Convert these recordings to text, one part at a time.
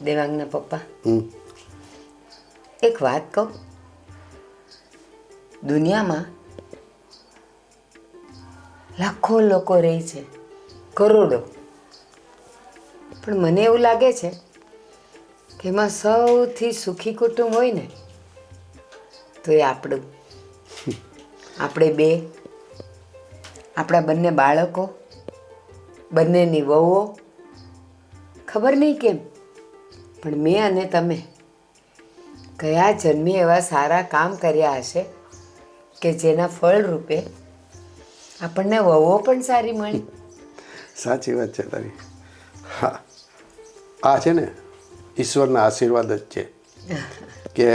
દેવાંગના પપ્પા એક વાત કહું, દુનિયામાં લાખો લોકો રહે છે, કરોડો, પણ મને એવું લાગે છે કે એમાં સૌથી સુખી કુટુંબ હોય ને તો એ આપણું. આપણે બે, આપણા બંને બાળકો, બંનેની વહુઓ, ખબર નહીં કેમ પણ મેં અને તમે કયા જન્મે એવા સારા કામ કર્યા હશે કે જેના ફળ રૂપે આપણને વહુઓ પણ સારી મળી. સાચી વાત છે તારી. હા, આ છે ને ઈશ્વરના આશીર્વાદ જ છે કે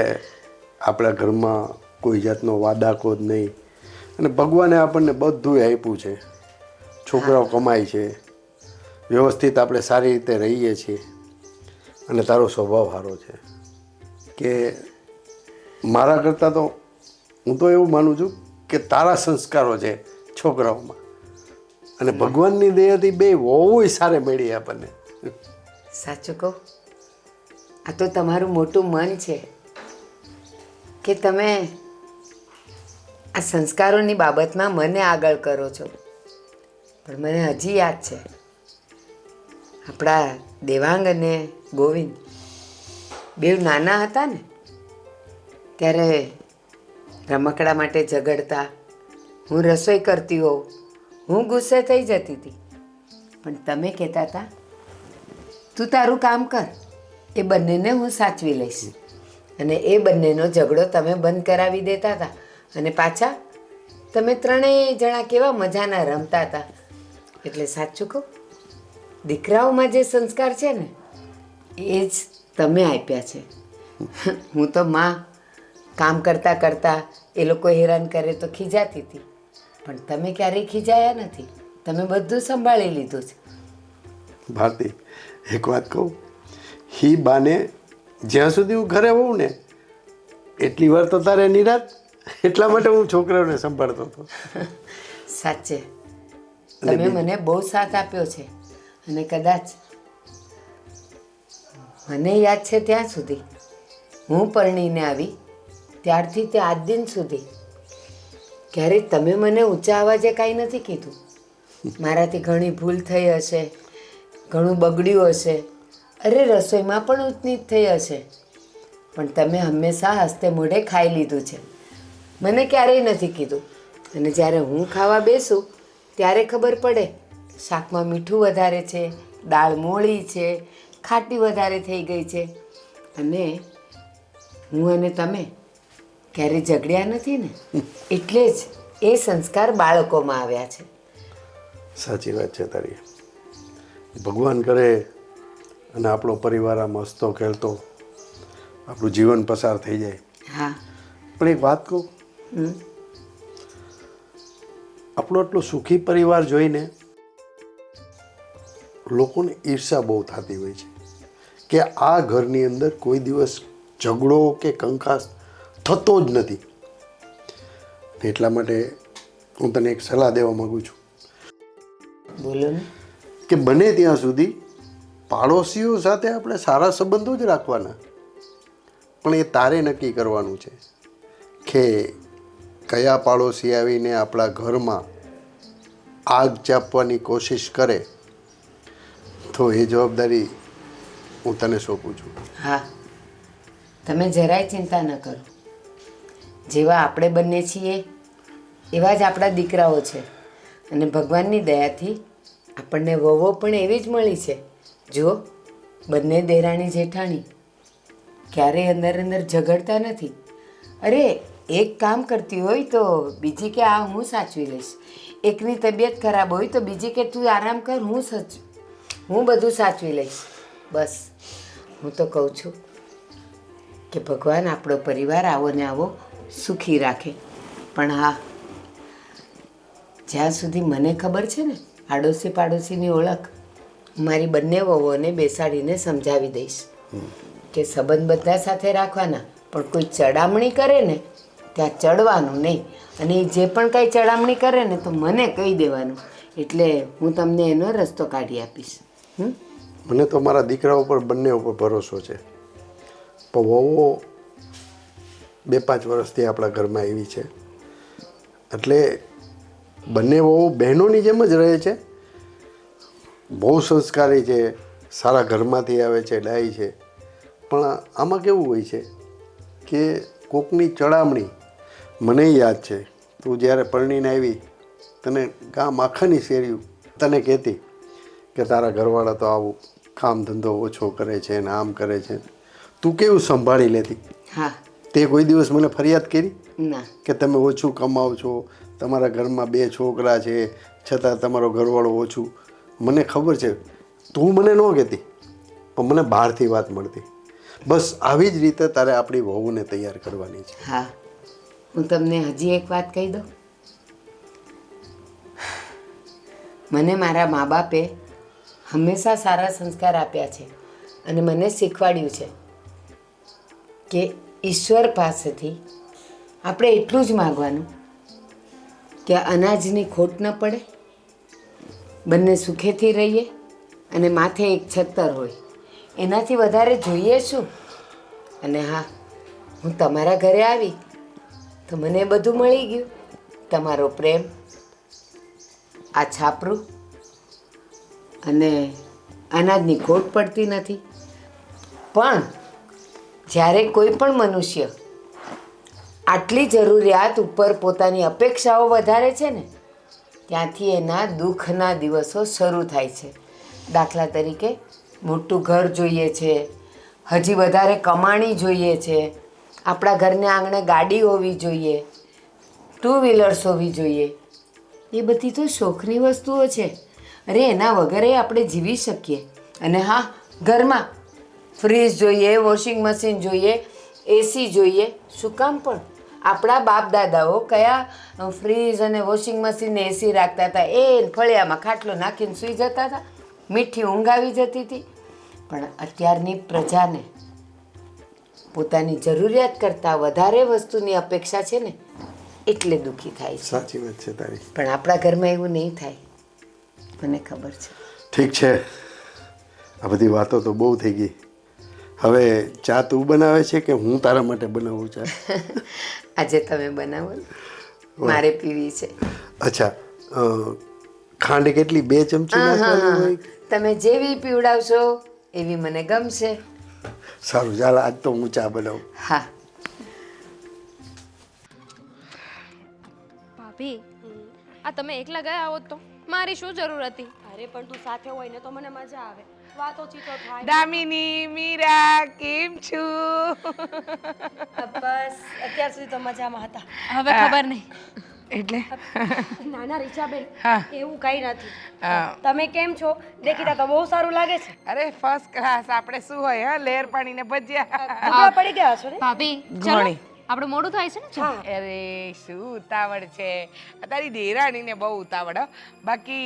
આપણા ઘરમાં કોઈ જાતનો વાદાખોદ નહીં, અને ભગવાને આપણને બધું આપ્યું છે. છોકરાઓ કમાય છે, વ્યવસ્થિત આપણે સારી રીતે રહીએ છીએ, અને તારો સ્વભાવ સારો છે કે મારા કરતાં તો હું તો એવું માનું છું કે તારા સંસ્કારો છે છોકરાઓમાં, અને ભગવાનની દયાથી બે બહુ સારે મળી આપણને. સાચું કહું, આ તો તમારું મોટું મન છે કે તમે આ સંસ્કારોની બાબતમાં મને આગળ કરો છો. પણ મને હજી યાદ છે આપણા દેવાંગ અને ગોવિંદ બેવ નાના હતા ને ત્યારે રમકડા માટે ઝઘડતા, હું રસોઈ કરતી હોઉં, હું ગુસ્સે થઈ જતી હતી, પણ તમે કહેતા હતા તું તારું કામ કર, એ બંનેને હું સાચવી લઈશ, અને એ બંનેનો ઝઘડો તમે બંધ કરાવી દેતા હતા, અને પાછા તમે ત્રણેય જણા કેવા મજાના રમતા હતા. એટલે સાચું કહું, દીકરાઓમાં જે સંસ્કાર છે ને એ જ તમે આપ્યા છે. હું તો માં કામ કરતાં કરતાં એ લોકો હેરાન કરે તો ખીજાતી હતી, પણ તમે ક્યારેય ખીજાયા નથી, તમે બધું સંભાળી લીધું છે. ભારતી, એક વાત કહું, હી બાને જ્યાં સુધી હું ઘરે હોઉં ને એટલી વાર તો તારે નિરાત, એટલા માટે હું છોકરાઓને સંભાળતો હતો. સાચે તમે મને બહુ સાથ આપ્યો છે, અને કદાચ મને યાદ છે ત્યાં સુધી હું પરણીને આવી ત્યારથી તે આજ દિન સુધી ક્યારેય તમે મને ઊંચા અવાજે કાંઈ નથી કીધું. મારાથી ઘણી ભૂલ થઈ હશે, ઘણું બગડ્યું હશે, અરે રસોઈમાં પણ ઊંચનીચ થઈ હશે, પણ તમે હંમેશા હસ્તે મોઢે ખાઈ લીધું છે, મને ક્યારેય નથી કીધું. અને જ્યારે હું ખાવા બેસું ત્યારે ખબર પડે શાકમાં મીઠું વધારે છે, દાળ મોળી છે, ખાટી વધારે થઈ ગઈ છે, અને હું અને તમે ક્યારેય ઝઘડ્યા નથી ને, એટલે જ એ સંસ્કાર બાળકોમાં આવ્યા છે. સાચી વાત છે તારી. ભગવાન કરે અને આપણો પરિવાર આમ હસતો ખેલતો આપણું જીવન પસાર થઈ જાય. હા, પણ એક વાત કહું, આપણો આટલો સુખી પરિવાર જોઈને લોકોને ઈર્ષા બહુ થતી હોય છે કે આ ઘરની અંદર કોઈ દિવસ ઝઘડો કે કંકાસ થતો જ નથી. એટલા માટે હું તને એક સલાહ દેવા માગું છું બોલો ને. કે બને ત્યાં સુધી પાડોશીઓ સાથે આપણે સારા સંબંધો જ રાખવાના, પણ એ તારે નક્કી કરવાનું છે કે કયા પાડોશી આવીને આપણા ઘરમાં આગ ચાપવાની કોશિશ કરે તો એ જવાબદારી હું તને સોંપું છું. હા, તમે જરાય ચિંતા ન કરો, જેવા આપણે બંને છીએ એવા જ આપણા દીકરાઓ છે, અને ભગવાનની દયાથી આપણને વહુઓ પણ એવી જ મળી છે. જો બંને દેરાણી જેઠાણી ક્યારેય અંદર અંદર ઝઘડતા નથી. અરે એક કામ કરતી હોય તો બીજી કે આ હું સાચવી લઈશ, એકની તબિયત ખરાબ હોય તો બીજી કે તું આરામ કર, હું બધું સાચવી લઈશ. બસ હું તો કહું છું કે ભગવાન આપણો પરિવાર આવો ને આવો સુખી રાખે. પણ હા, જ્યાં સુધી મને ખબર છે ને આડોશી પાડોશીની ઓળખ, મારી બંને વહુઓને બેસાડીને સમજાવી દઈશ કે સંબંધ બધા સાથે રાખવાના, પણ કોઈ ચડામણી કરે ને ત્યાં ચડવાનું નહીં, અને જે પણ કાંઈ ચડામણી કરે ને તો મને કહી દેવાનું, એટલે હું તમને એનો રસ્તો કાઢી આપીશ. મને તો મારા દીકરા ઉપર બંને ઉપર ભરોસો છે, પણ વહુઓ 2-5 વર્ષથી આપણા ઘરમાં આવી છે, એટલે બંને વહુ બહેનોની જેમ જ રહે છે. બહુ સંસ્કારી છે, સારા ઘરમાંથી આવે છે, ડાઈ છે. પણ આમાં કેવું હોય છે કે કોકની ચડામણી, મને યાદ છે તું જ્યારે પરણીને આવી તને ગામ આખાની શેરી તને કહેતી કે તારા ઘરવાળા તો આવું કામ ધંધો ઓછો કરે છે ને આમ કરે છે, તું કેવું સંભાળી લેતી. હા. તે કોઈ દિવસ મને ફરિયાદ કરી ના. કે તમે ઓછું કમાવ છો, તમારા ઘરમાં 2 છોકરા છે છતાં તમારો ઘરવાળો ઓછું? મને ખબર છે તું મને ન કહેતી, પણ મને બહારથી વાત મળતી. બસ આવી જ રીતે તારે આપણી વહુને તૈયાર કરવાની છે. હા, હું તમને હજી એક વાત કહી દઉં. મને મારા મા બાપે હંમેશા સારા સંસ્કાર આપ્યા છે અને મને શીખવાડ્યું છે કે ઈશ્વર પાસેથી આપણે એટલું જ માગવાનું કે અનાજની ખોટ ન પડે, બંને સુખેથી રહીએ અને માથે એક છત્તર હોય. એનાથી વધારે જોઈએ શું? અને હા, હું તમારા ઘરે આવી તો મને બધું મળી ગયું. તમારો પ્રેમ, આ છાપરું, અને અનાજની ખોટ પડતી નથી. પણ જ્યારે કોઈ પણ મનુષ્ય આટલી જરૂરિયાત ઉપર પોતાની અપેક્ષાઓ વધારે છે ને, ત્યાંથી એના દુઃખના દિવસો શરૂ થાય છે. દાખલા તરીકે મોટું ઘર જોઈએ છે, હજી વધારે કમાણી જોઈએ છે, આપણા ઘરને આંગણે ગાડી હોવી જોઈએ, 2 વ્હીલર્સ હોવી જોઈએ. એ બધી તો શોખની વસ્તુઓ છે. અરે એના વગર આપણે જીવી શકીએ. અને હા, ઘરમાં ફ્રીજ જોઈએ, વોશિંગ મશીન જોઈએ, એસી જોઈએ. શું કામ? પણ આપણા બાપ દાદાઓ કયા ફ્રીજ અને વોશિંગ મશીન ને એસી રાખતા હતા? એ ફળિયામાં ખાટલો નાખીને સૂઈ જતા હતા, મીઠી ઊંઘ આવી જતી હતી. પણ અત્યારની પ્રજાને પોતાની જરૂરિયાત કરતાં વધારે વસ્તુની અપેક્ષા છે ને, એટલે દુઃખી થાય છે. સાચી વાત છે તારી. પણ આપણા ઘરમાં એવું નહીં થાય, મને ખબર છે. ઠીક છે, આ બધી વાતો તો બહુ થઈ ગઈ. હવે ચા તું બનાવે છે કે હું તારા માટે બનાવું ચા? આજે તમે બનાવો ને, મારે પીવી છે. અચ્છા, ખાંડ કેટલી? 2 ચમચી નાખવાની હોય? તમે જેવી પીવડાવશો એવી મને ગમશે. સારું, ચાલ આજ તો હું ચા બનાવું. હા. ભાભી, આ તમે એકલા ગયા હોત તો મારી શું જરૂર હતી? અરે પણ તું સાથે હોય ને તો મને મજા આવે, વાતો ચીતો થાય. દામિની, મીરા, કેમ છું? બસ અત્યાર સુધી તો મજામાં હતા. હવે ખબર નહીં. એટલે નાના રીચાબેન, હા. એવું કઈ નથી. હા. તમે કેમ છો? દેખીતા તો બહુ સારું લાગે છે. અરે ફર્સ્ટ ક્લાસ. આપણે શું હોય, હા, લેર પાણી ને ભજીયા. દુબળા પડી ગયા છો ને? ભાભી, ચલો, ઘણી. આપણે મોડું થાય છે ને. ચાલો. અરે શું ઉતાવળ છે તારી દેરાણીને, બહુ ઉતાવળ હો. બાકી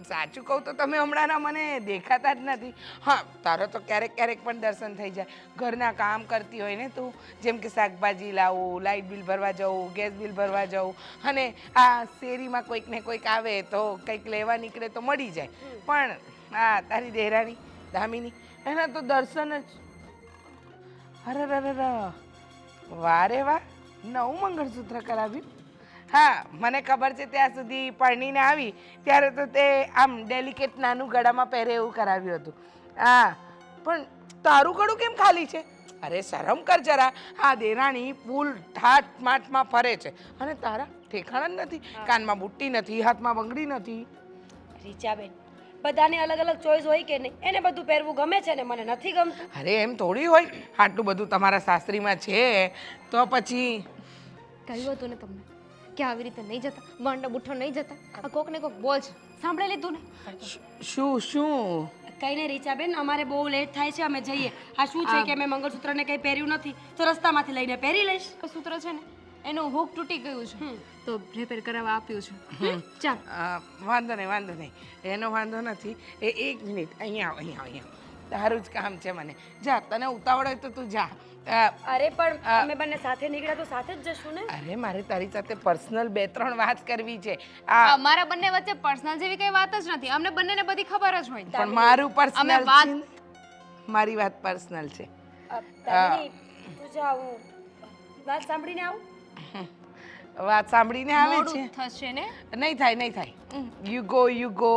સાચું કહું તો તમે હમણાંના મને દેખાતા જ નથી. હા, તારો તો ક્યારેક ક્યારેક પણ દર્શન થઈ જાય. ઘરના કામ કરતી હોય ને તું, જેમ કે શાકભાજી લાવું, લાઇટ બિલ ભરવા જવું, ગેસ બિલ ભરવા જવું, અને આ શેરીમાં કોઈક ને કોઈક આવે તો કંઈક લેવા નીકળે તો મળી જાય. પણ હા, તારી દેરાણી દામિની, એના તો દર્શન જ. અરે વારે વાહ, નવું મંગળસૂત્ર કરાવ્યું. હા, મને ખબર છે ત્યાં સુધી પરણીને આવી ત્યારે તો તે આમ ડેલિકેટ નાનું ગળામાં પહેરે એવું કરાવ્યું હતું. હા, પણ તારું ગળું કેમ ખાલી છે? અરે શરમ કર જરા. આ દેરાણી ફૂલ ઠાઠ માઠમાં ફરે છે અને તારા ઠેકાણા જ નથી. કાનમાં બુટ્ટી નથી, હાથમાં બંગડી નથી. રીચાબેન, બધાને અલગ અલગ ચોઈસ હોય કે નહીં? એને બધું પહેરવું ગમે છે ને મને નથી ગમતું. અરે એમ થોડી હોય, આટલું બધું તમારા સાસરીમાં છે તો પછી. કહ્યું હતું ને તમને કે આવી રીતે નહીં જતા, બંડ બુઠ્ઠો નહીં જતા. આ કોક ને કોક બોલ છે, સાંભળી લીધું ને? શું? કઈ નહીં રીચાબેન, અમારે બહુ લેટ થાય છે, અમે જઈએ. આ શું છે કે મેં મંગળસૂત્રને કંઈ પહેર્યું નથી, તો રસ્તામાંથી લઈને પહેરી લઈશ. સૂત્ર છે ને એનું હુક તૂટી ગયું છે, તો રિપેર કરાવવા આપ્યું છે. ચાલ. વાંધો નહીં, એનો વાંધો નથી. 1 મિનિટ, અહીંયા આવ. તારું જ કામ છે મને. જા, તને ઉતાવળ હોય તો તું જા. અરે પણ અમે બંને સાથે નીકળ્યા તો સાથે જ જશું ને. અરે મારે તારી સાથે પર્સનલ 2-3 વાત કરવી છે. અમારા બંને વચ્ચે પર્સનલ જેવી કઈ વાત જ નથી. અમને બંનેને બધી ખબર જ હોય. પણ મારું પર્સનલ અમે વાત- મારી વાત પર્સનલ છે. દામિની, તું જા, હું વાત સાંભળીને આવું. વાત સાંભળીને આવે છે. મોડું થશે ને. નહીં થાય, નહીં થાય. યુ ગો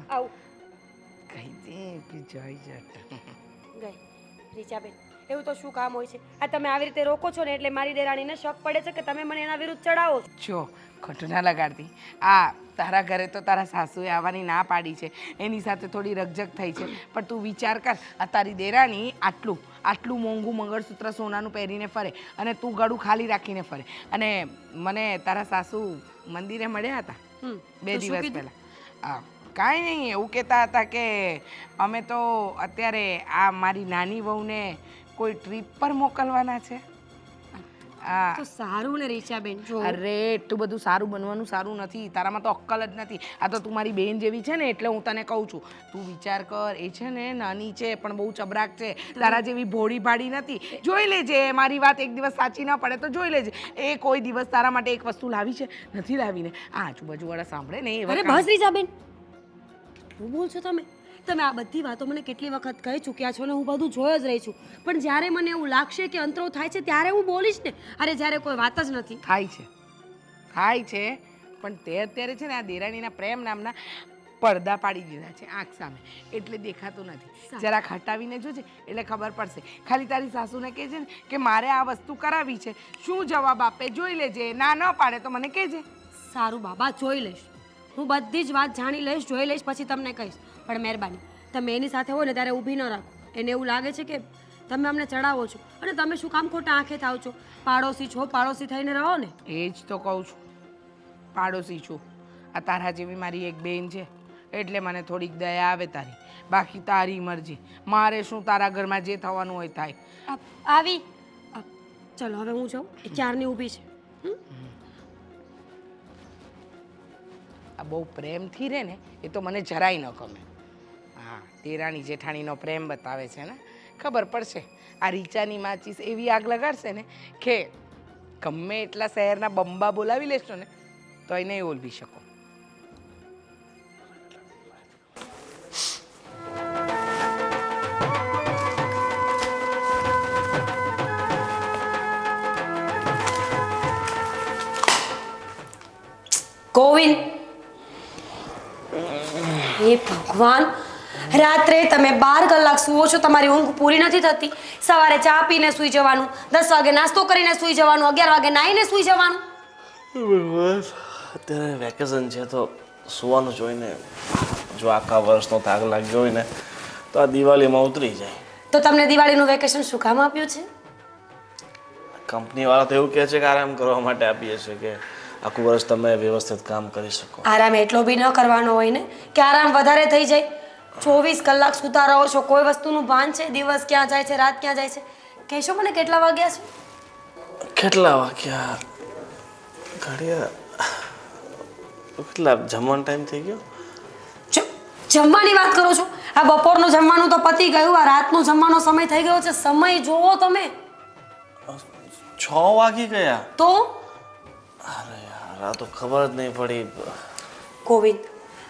આવું કહી દે તું જઈ જટ. ગઈ રીચાબેન, એવું તો શું કામ હોય છે? આ તમે આવી રીતે રોકો છો ને એટલે મારી દેરાણીને શક પડે છે કે તમે મને એના વિરુદ્ધ ચડાવો છો. જો ખોટું ના લગાડતી. તારા ઘરે તો તારા સાસુએ આવવાની ના પાડી છે, એની સાથે થોડી રકઝક થઈ છે. પણ તું વિચાર કર, આ તારી દેરાણી આટલું મોંઘું મંગળસૂત્ર સોનાનું પહેરીને ફરે અને તું ગળું ખાલી રાખીને ફરે. અને મને તારા સાસુ મંદિરે મળ્યા હતા 2 દિવસ પહેલા. કાંઈ નહીં, એવું કહેતા હતા કે અમે તો અત્યારે આ મારી નાની વહુને કોઈ ટ્રીપ પર મોકલવાના છે. તો સારું ને રીચાબેન. જો અરે એટલું બધું સારું બનવાનું સારું નથી, તારામાં તો અક્કલ જ નથી. આ તો તું મારી બેન જેવી છે ને એટલે હું તને કહું છું. તું વિચાર કર, એ છે ને નાની છે પણ બહુ ચબરાક છે, તારા જેવી ભોળી ભાડી નથી. જોઈ લેજે, મારી વાત એક દિવસ સાચી ન પડે તો જોઈ લેજે. એ કોઈ દિવસ તારા માટે એક વસ્તુ લાવી છે? નથી લાવીને. આ આજુબાજુવાળા સાંભળે ને એવા અરે બસ રીચાબેન, શું બોલ છો તમે? તમે આ બધી વાતો મને કેટલી વખત કહી ચૂક્યા છો ને હું બધું જોઈ જ રહી છું. પણ જ્યારે મને એવું લાગશે કે અંતરો થાય છે ત્યારે હું બોલીશ ને. અરે જ્યારે કોઈ વાત જ નથી. થાય છે પણ તે અત્યારે છે ને આ દેરાણીના પ્રેમ નામના પડદા પાડી દીધા છે આંખ સામે, એટલે દેખાતું નથી. જરાક હટાવીને જોજે એટલે ખબર પડશે. ખાલી તારી સાસુને કહેજે ને કે મારે આ વસ્તુ કરાવી છે, શું જવાબ આપે જોઈ લેજે. ના ન પાડે તો મને કહેજે. સારું બાબા, જોઈ લઈશ. હું બધી જ વાત જાણી લઈશ, જોઈ લઈશ, પછી તમને કહીશ. પણ મહેરબાની તમે એની સાથે હોય ને ત્યારે ઊભી ન રાખો. એને એવું લાગે છે કે તમે અમને ચડાવો છો અને તમે શું કામ ખોટા આંખે થાવ છો? પાડોશી છો, પાડોશી થઈને રહો ને. એ જ તો કહું છું, પાડોશી છું. આ તારા જેવી મારી એક બેન છે એટલે મને થોડીક દયા આવે તારી. બાકી તારી મરજી, મારે શું, તારા ઘરમાં જે થવાનું હોય થાય. આવી ચલો હવે હું જાઉં, એ ક્યારની ઊભી છે. આ બહુ પ્રેમથી રહે ને એ તો મને જરાય ન ગમે. હા, દેરાણી જેઠાણીનો પ્રેમ બતાવે છે ને, ખબર પડશે. આ રીચાની માચીસ એવી આગ લગાડશે ને કે ગમે એટલા શહેરના બંબા બોલાવી લેશો ને તો એ નહીં ઓલવી શકો. ગોવિંદ, હે ભગવાન, રાત્રે તમે 12 કલાક સૂવો છો, તમારી ઊંઘ પૂરી નથી થતી. સવારે ચા પીને સૂઈ જવાનું, 10 વાગે નાસ્તો કરીને સૂઈ જવાનું, 11 વાગે નાહીને સૂઈ જવાનું. બસ અત્યારે વેકેશન છે તો સુવાનું જોઈને જો આખા વર્ષનો થાક લાગ્યો હોય ને તો આ દિવાળીમાં ઉતરી જાય. તો તમને દિવાળીનું વેકેશન શું કામ આપ્યું છે? કંપનીવાળા તો એવું કહે છે કે આરામ કરવા માટે આપીએ છીએ કે આખું વર્ષ તમે વ્યવસ્થિત કામ કરી શકો. આરામ એટલો બી ન કરવાનો હોય ને કે આરામ વધારે થઈ જાય. 24 કલાક સૂતા રહો છો, કોઈ વસ્તુનું ભાન છે? દિવસ ક્યાં જાય છે, રાત ક્યાં જાય છે? કહેશો મને કેટલા વાગ્યા છે? કેટલા વાગ્યા? ઘડિયા કેટલા? જમવાનો ટાઈમ થઈ ગયો? જમવાની વાત કરો છો? આ બપોરનું જમવાનું તો પતી ગયું, આ રાતનું જમવાનો સમય થઈ ગયો છે. સમય જોવો તમે. 6 વાગી ગયા. તો અરે યાર, આ તો ખબર જ નહીં પડી. ગોવિંદ,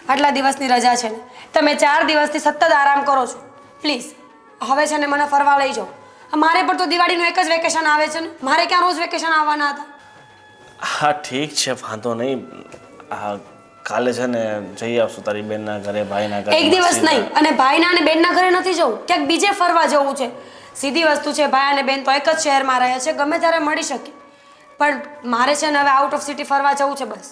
આટલા દિવસની રજા છે ને, તમે 4 દિવસથી સતત આરામ કરો છો. પ્લીઝ હવે છે ને મને ફરવા લઈ જાઓ. મારે પણ તો દિવાળીનું એક જ વેકેશન આવે છે ને, મારે ક્યાં રોજ વેકેશન આવવાના હતા? હા ઠીક છે, વાંધો નહીં. કાલે છે ને જઈ આવશું તારી બેનના ઘરે, ભાઈના ઘરે. એક દિવસ નહીં, અને ભાઈના અને બેનના ઘરે નથી જવું, ક્યાંક બીજે ફરવા જવું છે. સીધી વસ્તુ છે, ભાઈ અને બેન તો એક જ શહેરમાં રહે છે, ગમે ત્યારે મળી શકે. પણ મારે છે ને હવે આઉટ ઓફ સિટી ફરવા જવું છે બસ.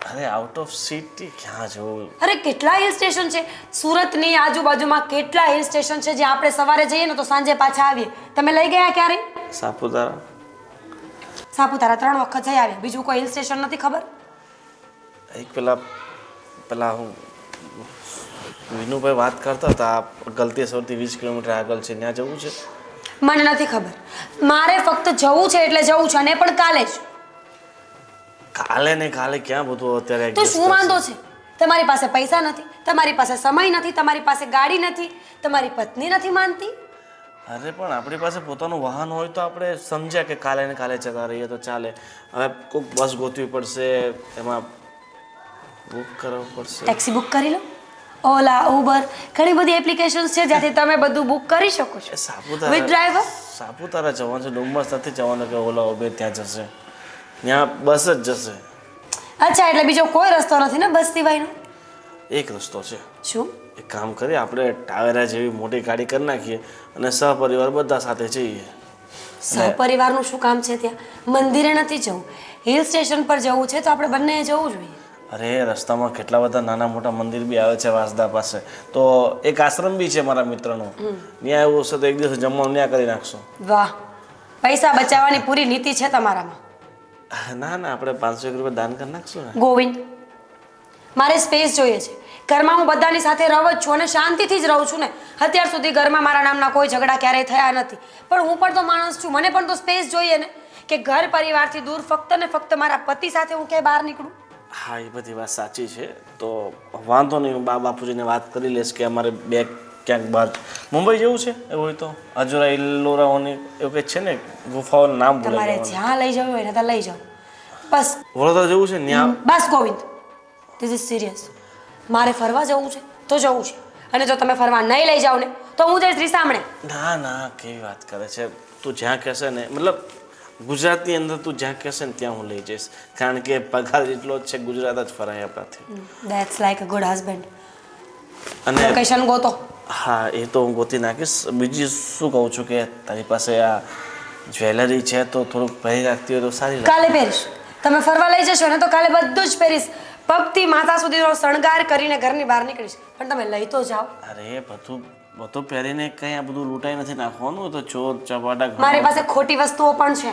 અરે આઉટ ઓફ સિટી ક્યાં જવું? અરે કેટલા હિલ સ્ટેશન છે સુરતની આજુબાજુમાં, કેટલા હિલ સ્ટેશન છે જ્યાં આપણે સવારે જઈએ ને તો સાંજે પાછા આવીએ. તમે લઈ ગયા ક્યારે? સાપુતારા. સાપુતારા 3 વખત જઈ આવ્યા, બીજું કોઈ હિલ સ્ટેશન નથી ખબર? એક પેલા હું વિનુભાઈ વાત કરતા હતા, ગલતેશ્વરથી 20 કિલોમીટર આગળ છે, ત્યાં જવું છે. મને નથી ખબર, મારે ફક્ત જવું છે એટલે જવું છે, અને પણ કાલે જ. કાલે ને કાલે ક્યાં બધું અત્યારે તો શું વાંધો છે? તમારી પાસે પૈસા નથી, તમારી પાસે સમય નથી, તમારી પાસે ગાડી નથી, તમારી પત્ની નથી માનતી. અરે પણ આપણી પાસે પોતાનું વાહન હોય તો આપણે સમજ્યા કે કાલે ને કાલે જતા રહીએ તો ચાલે. હવે કોઈક બસ ગોતવી પડશે, એમાં બુક કરવું પડશે. ટેક્સી બુક કરી લો, ઓલા ઉબર, ઘણી બધી એપ્લિકેશન્સ છે જ્યાંથી તમે બધું બુક કરી શકો છો. With driver. સાપુતારા જવાનું છે, ડુમસ નથી જવાનું કે ઓલા ઉબેર ત્યાં જશે, ત્યાં બસ જ જશે. અચ્છા, એટલે બીજો કોઈ રસ્તો નથી ને બસ સિવાયનો? એક રસ્તો છે. શું? એક કામ કરીએ, આપણે ટાવેરા જેવી મોટી ગાડી કરી નાખીએ અને સહપરિવાર બધા સાથે જઈએ. સહપરિવારનું શું કામ છે ત્યાં? મંદિરે નથી જવું, હિલ સ્ટેશન પર જવું છે તો આપણે બંને જવું જોઈએ. અરે રસ્તામાં કેટલા બધા નાના મોટા મંદિર બી આવે છે વાસદા પાસે, તો એક આશ્રમ બી છે મારા મિત્રનો, ત્યાં એવું હશે તો એક દિવસ જમવાનું ત્યાં કરી નાખશું. વાહ, પૈસા બચાવવાની પૂરી નીતિ છે તમારામાં. ના ના, આપણે 500 રૂપિયા દાન કરી નાખશું ને. ગોવિંદ, મારે સ્પેસ જોઈએ છે. ઘરમાં હું બધાની સાથે રહું જ છું અને શાંતિથી જ રહું છું ને. અત્યાર સુધી ઘરમાં મારા નામના કોઈ ઝઘડા ક્યારેય થયા નથી, પણ હું પણ તો માણસ છું, મને પણ તો સ્પેસ જોઈએ ને, કે ઘર પરિવારથી દૂર ફક્ત ને ફક્ત મારા પતિ સાથે હું ક્યાંય બહાર નીકળું. હા, એ બધી વાત સાચી છે, તો વાંધો નહીં, હું બાપુજીને વાત કરી લઈશ કે અમારે બે ક્યાંક બહાર મુંબઈ જવું છે. એવું હોય તો અજોરા ઇલ્લોરાઓની એવું કંઈક છે ને ગુફાઓનું નામ તમારે ભૂલાઈ જ્યાં લઈ જવું હોય ને ત્યાં લઈ જાઓ. બસ વડોદરા જવું છે ત્યાં. બસ ગોવિંદ, ધીસ ઇઝ સિરિયસ. મારે ફરવા જવું છે તો જવું છે, અને જો તમે ફરવા નહીં લઈ જાઓ ને તો હું જઈશ રીસામણે. ના ના, કેવી વાત કરે છે તું. જ્યાં કહેશે ને, મતલબ ગુજરાતની અંદર તું જ્યાં કહેશે ને ત્યાં હું લઈ જઈશ, કારણ કે પગાર એટલો જ છે, ગુજરાત જ ફરાય આપણાથી. That's like a good husband. અને લોકેશન ગોતો. હા, એ તો હું ગોતી નાખીશ. બીજી શું કહું છું કે તારી પાસે આ જ્વેલરી છે તો થોડુંક પહેરી રાખતી હોય તો સારી લાગે. કાલે પહેરીશ. તમે ફરવા લઈ જશો ને તો કાલે બધું જ પહેરીશ, પગથી માથા સુધીનો શણગાર કરીને ઘરની બહાર નીકળીશ. પણ તમે લઈ તો જાઓ. અરે બધું પહેરીને કંઈ આ બધું લૂંટાઈ નથી નાખવાનું, તો ચોર ચપાટા મારી પાસે ખોટી વસ્તુઓ પણ છે.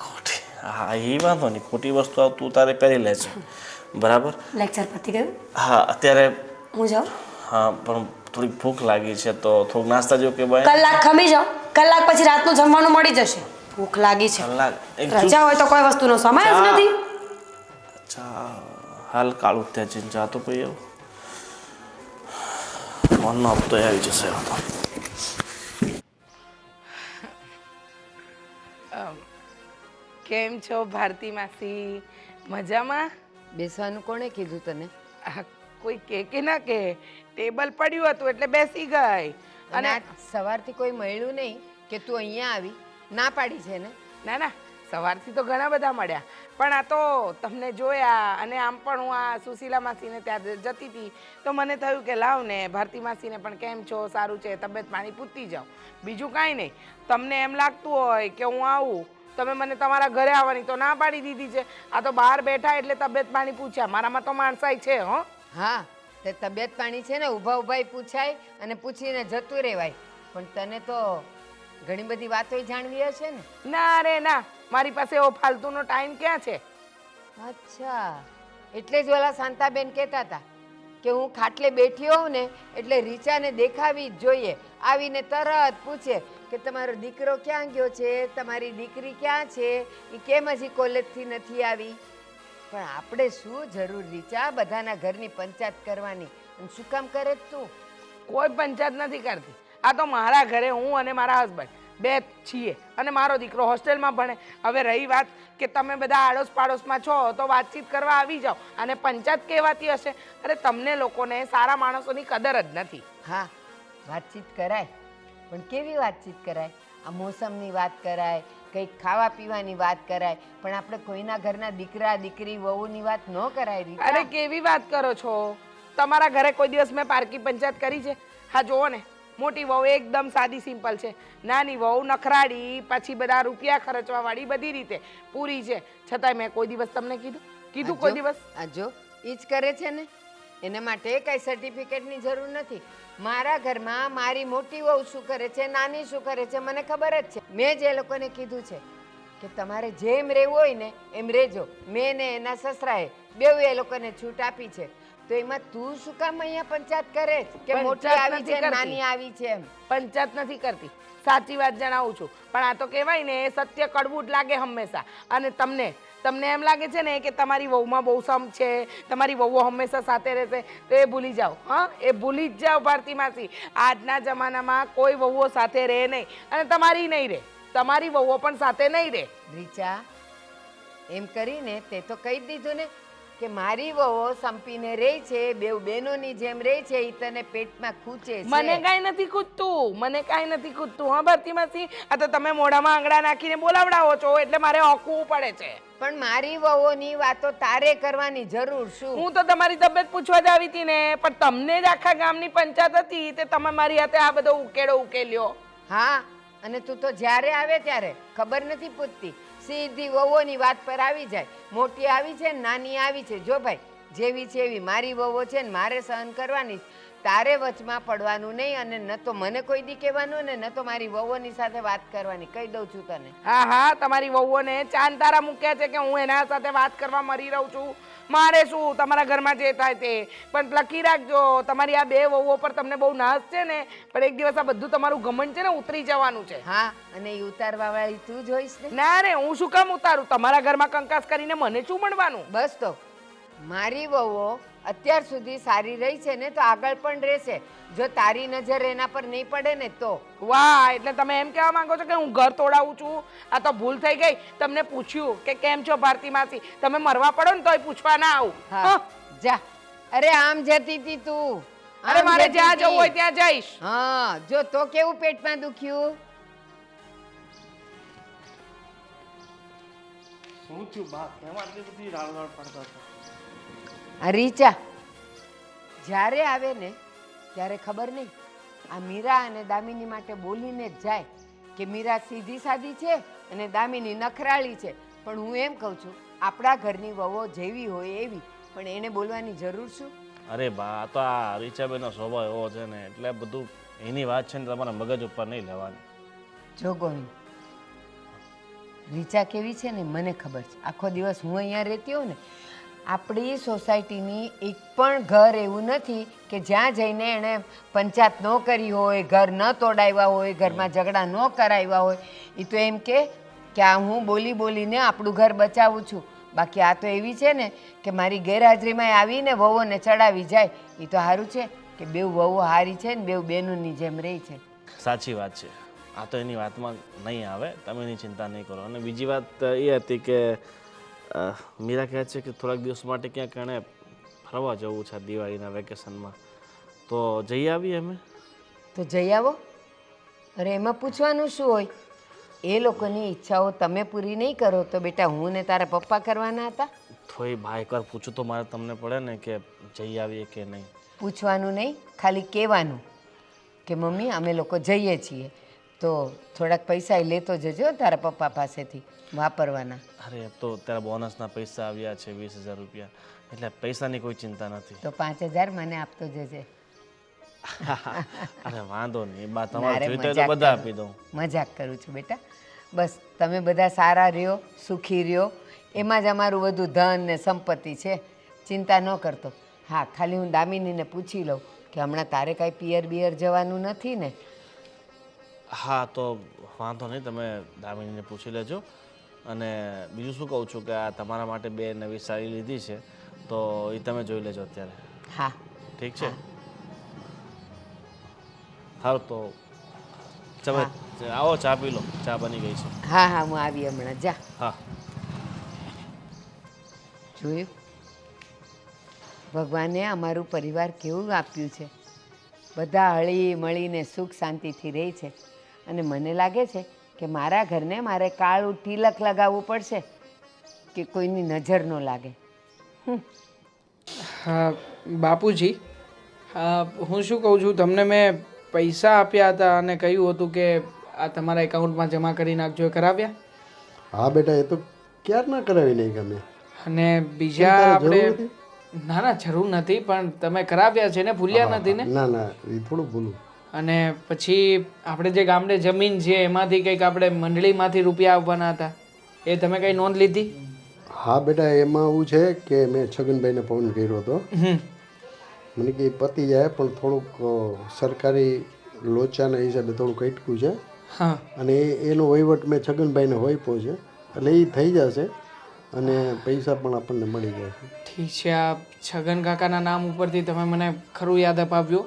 ખોટી? હા, એ વાંધો નહીં, ખોટી વસ્તુ તું તારે પહેરી લેજે, બરાબર. લેક્ચર પતી ગયું? હા, અત્યારે હું જાઉં? હા, પણ થોડીક ભૂખ લાગી છે તો થોડુંક નાસ્તા જેવું કે ભાઈ. કલાક ખમી જાઓ, કલાક પછી રાતનું જમવાનું મળી જશે. ભૂખ લાગી છે. કલાક એક રજા હોય તો કોઈ વસ્તુનો સમય જ નથી. અચ્છા, હાલ કાળું ત્યાં જઈને જાતો પછી આવું મનનો હપ્તો આવી જશે. કેમ છો ભારતી માસી? મજામાં? બેસવાનું કોણે કીધું તને? કોઈ કે ના કે ટેબલ પડ્યું હતું એટલે બેસી ગઈ. અને આજ સવારથી કોઈ મળ્યું નહીં કે તું અહીંયા આવી? ના પાડી છે ને? ના ના, સવારથી તો ઘણા બધા મળ્યા, પણ આ તો તમને જોયા અને આમ પણ હું આ સુશીલા માસીને ત્યાં જતી હતી તો મને થયું કે લાવ ને ભારતી માસીને પણ કેમ છો, સારું છે, તબિયત પાણી પૂછતી જાઉં. બીજું કાંઈ નહીં. તમને એમ લાગતું હોય કે હું આવું, તમે મને તમારા ઘરે આવવાની તો ના પાડી દીધી છે. આ તો બહાર બેઠા એટલે તબિયત પાણી પૂછ્યા. મારામાં તો માણસાઈ છે. હો હા, તે તબિયત પાણી છે ને ઊભા ઊભા પૂછાય અને પૂછીને જતું રહેવાય, પણ તને તો ઘણી બધી વાતો જાણવી હશે ને? ના રે ના, મારી પાસે એવો ફાલતુનો ટાઈમ ક્યાં છે? અચ્છા, એટલે જ ઓલા શાંતાબેન કહેતા હતા કે હું ખાટલે બેઠી હોઉં ને એટલે રીચાને દેખાવી જ જોઈએ. આવીને તરત પૂછે કે તમારો દીકરો ક્યાં ગયો છે, તમારી દીકરી ક્યાં છે, એ કેમ હજી કોલેજથી નથી આવી. પણ આપણે શું જરૂર રીચા બધાના ઘરની પંચાયત કરવાની? અને શું કામ કરે તું? કોઈ પંચાયત નથી કરતી. આ તો મારા ઘરે હું અને મારા હસબન્ડ બે છીએ અને મારો દીકરો હોસ્ટેલમાં ભણે. હવે રહી વાત કે તમે બધા આડોશ પાડોશમાં છો તો વાતચીત કરવા આવી જાઓ, અને પંચાયત કહેવાતી હશે? અરે તમને લોકોને સારા માણસોની કદર જ નથી. હા, વાતચીત કરાય, પણ કેવી વાતચીત કરાય? આ મોસમની વાત કરાય, કંઈક ખાવા પીવાની વાત કરાય, પણ આપણે કોઈના ઘરના દીકરા દીકરી વહુની વાત ન કરાય. રીતા, અરે કેવી વાત કરો છો? તમારા ઘરે કોઈ દિવસ મેં પારકી પંચાયત કરી છે? હા જુઓ ને, મોટી વહુ એકદમ સાદી સિમ્પલ છે, નાની વહુ નખરાડી, પછી બધા રૂપિયા ખર્ચવા વાળી, બધી રીતે પૂરી છે. છતાંય મેં કોઈ દિવસ તમને કીધું કોઈ દિવસ? આ જો ઈ જ કરે છે ને, એના માટે કઈ સર્ટિફિકેટની જરૂર નથી. મારા ઘરમાં મારી મોટી વહુ શું કરે છે, નાની શું કરે છે, મને ખબર જ છે. મેં જ એ લોકોને કીધું છે કે તમારે જેમ રહેવું હોય ને એમ રહેજો. મેં ને એના સસરાએ બેઉ એ લોકોને છૂટ આપી છે, તો એમાં તું શું કામ અહીંયા પંચાયત કરે કે મોટી આવી છે નાની આવી છે એમ? પંચાયત નથી કરતી, સાચી વાત જણાવું છું. પણ આ તો કહેવાય ને, સત્ય કડવું જ લાગે હંમેશા. અને તમને તમને એમ લાગે છે ને કે તમારી વહુમાં બહુ સમ છે, તમારી વહુઓ હંમેશા સાથે રહેશે, તો એ ભૂલી જાઓ. હા, એ ભૂલી જ જાઓ ભારતી માસી. આજના જમાનામાં કોઈ વહુઓ સાથે રહે નહીં અને તમારી નહીં રહે, તમારી વહુઓ પણ સાથે નહીં રહે. રીચા, એમ કરીને તે તો કહી જ દીધું ને કે મારી વહુ સંપીને રહે છે, બેવ બહેનોની જેમ રહે છે, ઈ તને પેટમાં ખૂંચે છે. મને કાંઈ નથી ખૂટતું, મને કાંઈ નથી ખૂટતું. હા ભારતી માસી, આ તો તમે મોઢામાં આંગળા નાખીને બોલાવડાવો છો એટલે મારે ઓકવું પડે છે. પણ મારી વહુની વાતો તારે કરવાની જરૂર શું? હું તો તમારી તબિયત પૂછવા જ આવી હતી ને, પણ તમને જ આખા ગામની પંચાયત હતી તે તમે મારી હાથે આ બધો ઉકેડો ઉકેલ્યો. હા, અને તું તો જ્યારે આવે ત્યારે ખબર નથી પૂછતી, સીધી વહુઓની વાત પર આવી જાય. મોટી આવી છે ને નાની આવી છે, જો ભાઈ જેવી છે એવી મારી વહુઓ છે ને મારે સહન કરવાની. તારે વચમાં પડવાનું નહીં, અને ન તો મને કોઈ દી કહેવાનું ને ન તો મારી વહુઓની સાથે વાત કરવાની. કહી દઉં છું તને. હા હા, તમારી વહુઓને ચાંદ તારા મૂક્યા છે કે હું એના સાથે વાત કરવા મરી રહું છું. મારે શું, તમારા ઘરમાં જે થાય તે. પણ લખી રાખજો, તમારી આ બે વહુઓ પર તમને બહુ નાશ છે ને, પણ એક દિવસ આ બધું તમારું ઘમંડ છે ને ઉતરી જવાનું છે. હા, અને એ ઉતારવા વાળી તું જોઈશ ને. ના રે, હું શું કામ ઉતારું? તમારા ઘરમાં કંકાસ કરીને મને શું મળવાનું? બસ તો મારી વહુઓ અત્યાર સુધી સારી રહી છે ને, તો આગળ પણ રહેશે, જો તારી નજર એના પર નહીં પડે ને તો. વાહ, એટલે તમે એમ કહેવા માંગો છો કે હું ઘર તોડાવું છું? આ તો ભૂલ થઈ ગઈ. તમને પૂછ્યું કે કેમ છો ભારતી માસી, તમે મરવા પડો ને તોય પૂછવા ના આવું. હા, જા. અરે આમ જતી હતી તું. અરે આમ મારે જતી જ્યાં જવું હતી. હોય ત્યાં જઈશ. હા, જો તો કેવું પેટમાં દુખ્યું. શું થયું બા? કેમ આટલી બધી રાડ પડતા હતા? આ રીચા જ્યારે આવે ને ત્યારે ખબર નહીં, આ મીરા અને દામિની માટે બોલીને જ જાય કે મીરા સીધી સાદી છે અને દામિની નખરાળી છે. પણ હું એમ કહું છું, આપણા ઘરની વહુઓ જેવી હોય એવી, પણ એને બોલવાની જરૂર શું? અરે બા, આ તો આ રીચાબેનનો સ્વભાવ એવો છે ને, એટલે બધું એની વાત છે ને તમારા મગજ ઉપર નહીં લેવાની. જો ગોવિંદ, રીચા કેવી છે ને મને ખબર છે. આખો દિવસ હું અહીંયા રહેતી હોઉં ને, આપણી સોસાયટીની એક પણ ઘર એવું નથી કે જ્યાં જઈને એણે પંચાયત ન કરી હોય, ઘર ન તોડાવ્યા હોય, ઘરમાં ઝઘડા ન કરાવ્યા હોય. એ તો એમ કે આ હું બોલી બોલીને આપણું ઘર બચાવું છું. બાકી આ તો એવી છે ને કે મારી ગેરહાજરીમાં આવીને વહુઓને ચડાવી જાય. એ તો સારું છે કે બેવ વહુઓ હારી છે ને બેવ બહેનોની જેમ રહી છે. સાચી વાત છે, આ તો એની વાતમાં નહીં આવે, તમે એની ચિંતા નહીં કરો. અને બીજી વાત એ હતી કે મીરા કહે છે કે થોડાક દિવસ માટે ક્યાંક એણે ફરવા જવું છે દિવાળીના વેકેશનમાં, તો જઈ આવીએ અમે. તો જઈ આવો. અરે એમાં પૂછવાનું શું હોય? એ લોકોની ઈચ્છાઓ તમે પૂરી નહીં કરો તો બેટા હું ને તારા પપ્પા કરવાના હતા? તો એ ભાઈ એકવાર પૂછું તો મારે તમને પડે ને કે જઈ આવીએ કે નહીં. પૂછવાનું નહીં, ખાલી કહેવાનું કે મમ્મી અમે લોકો જઈએ છીએ, તો થોડાક પૈસા એ લેતો જજો તારા પપ્પા પાસેથી વાપરવાના. અરે તો ત્યારે બોનસના પૈસા આવ્યા છે 20,000 રૂપિયા, એટલે પૈસાની કોઈ ચિંતા નથી. તો 5,000 મને આપતો જજે. અરે વાંધો નહીં બા, તમારે જોઈતો હોય તો બધા આપી દઉં. મજાક કરું છું બેટા. બસ તમે બધા સારા રહ્યો, સુખી રહ્યો, એમાં જ અમારું બધું ધન ને સંપત્તિ છે. ચિંતા ન કરતો. હા, ખાલી હું દામિનીને પૂછી લઉં કે હમણાં તારે કાંઈ પિયર બિયર જવાનું નથી ને? હા, તો વાંધો નહીં, તમે દામિનીને પૂછી લેજો. અને બીજું શું કહું છું કે આ તમારા માટે 2 નવી સાડી લીધી છે, તો એ તમે જોઈ લેજો અત્યારે. હા, ઠીક છે. સારું, તો તમે આવો, ચા પી લો, ચા બની ગઈ છે. હા હા, હું આવી હમણાં. જા. હા, જોયું ભગવાને અમારું પરિવાર કેવું આપ્યું છે. બધા હળી મળીને સુખ શાંતિથી રહે છે. અને મને લાગે છે કે મારા ઘરને મારે કાળું તિલક લગાવવું પડશે કે કોઈની નજર ન લાગે. હા બાપુજી, હું શું કહું છું, તમને મેં પૈસા આપ્યા હતા અને કહ્યું હતું કે આ તમારા એકાઉન્ટમાં જમા કરી નાખજો, એ કરાવ્યા? હા બેટા, એ તો ક્યારના કરાવી નહીં ગમે. અને બીજા આપણે ના ના જરૂર નથી, પણ તમે કરાવ્યા છે ને, ભૂલ્યા નથી ને? ના ના, એ થોડું ભૂલું. અને પછી આપણે જે ગામડે જમીન છે એમાંથી કંઈક આપણે મંડળીમાંથી રૂપિયા આપવાના હતા, એ તમે કંઈ નોંધ લીધી? હા બેટા, એમાં એવું છે કે મેં છગનભાઈને ફોન કર્યો હતો. મને કે પતી જાય, પણ થોડુંક સરકારી લોચાના હિસાબે થોડુંક અટકું છે. હા. અને એનો વહીવટ મેં છગનભાઈને હોઈપો છે, એટલે એ થઈ જશે. અને પૈસા પણ આપણને મળી જાય છે. ઠીક છે, આ છગન કાકાના નામ ઉપરથી તમે મને ખરું યાદ અપાવ્યું.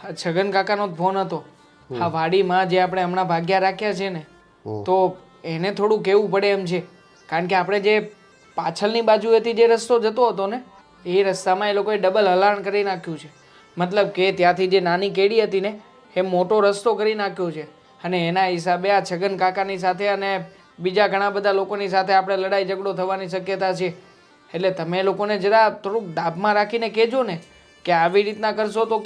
આ છગન કાકાનો જ ફોન હતો. આ વાડીમાં જે આપણે હમણાં ભાગ્યા રાખ્યા છે ને, તો એને થોડું કહેવું પડે એમ છે. કારણ કે આપણે જે પાછળની બાજુએથી જે રસ્તો જતો હતો ને, એ રસ્તામાં એ લોકોએ ડબલ હલાણ કરી નાખ્યું છે. મતલબ કે ત્યાંથી જે નાની કેડી હતી ને, એ મોટો રસ્તો કરી નાખ્યો છે. અને એના હિસાબે આ છગન કાકાની સાથે અને બીજા ઘણા બધા લોકોની સાથે આપણે લડાઈ ઝઘડો થવાની શક્યતા છે. એટલે તમે લોકોને જરા થોડુંક દાબમાં રાખીને કહેજો ને કે આવી રીતના કરશો તો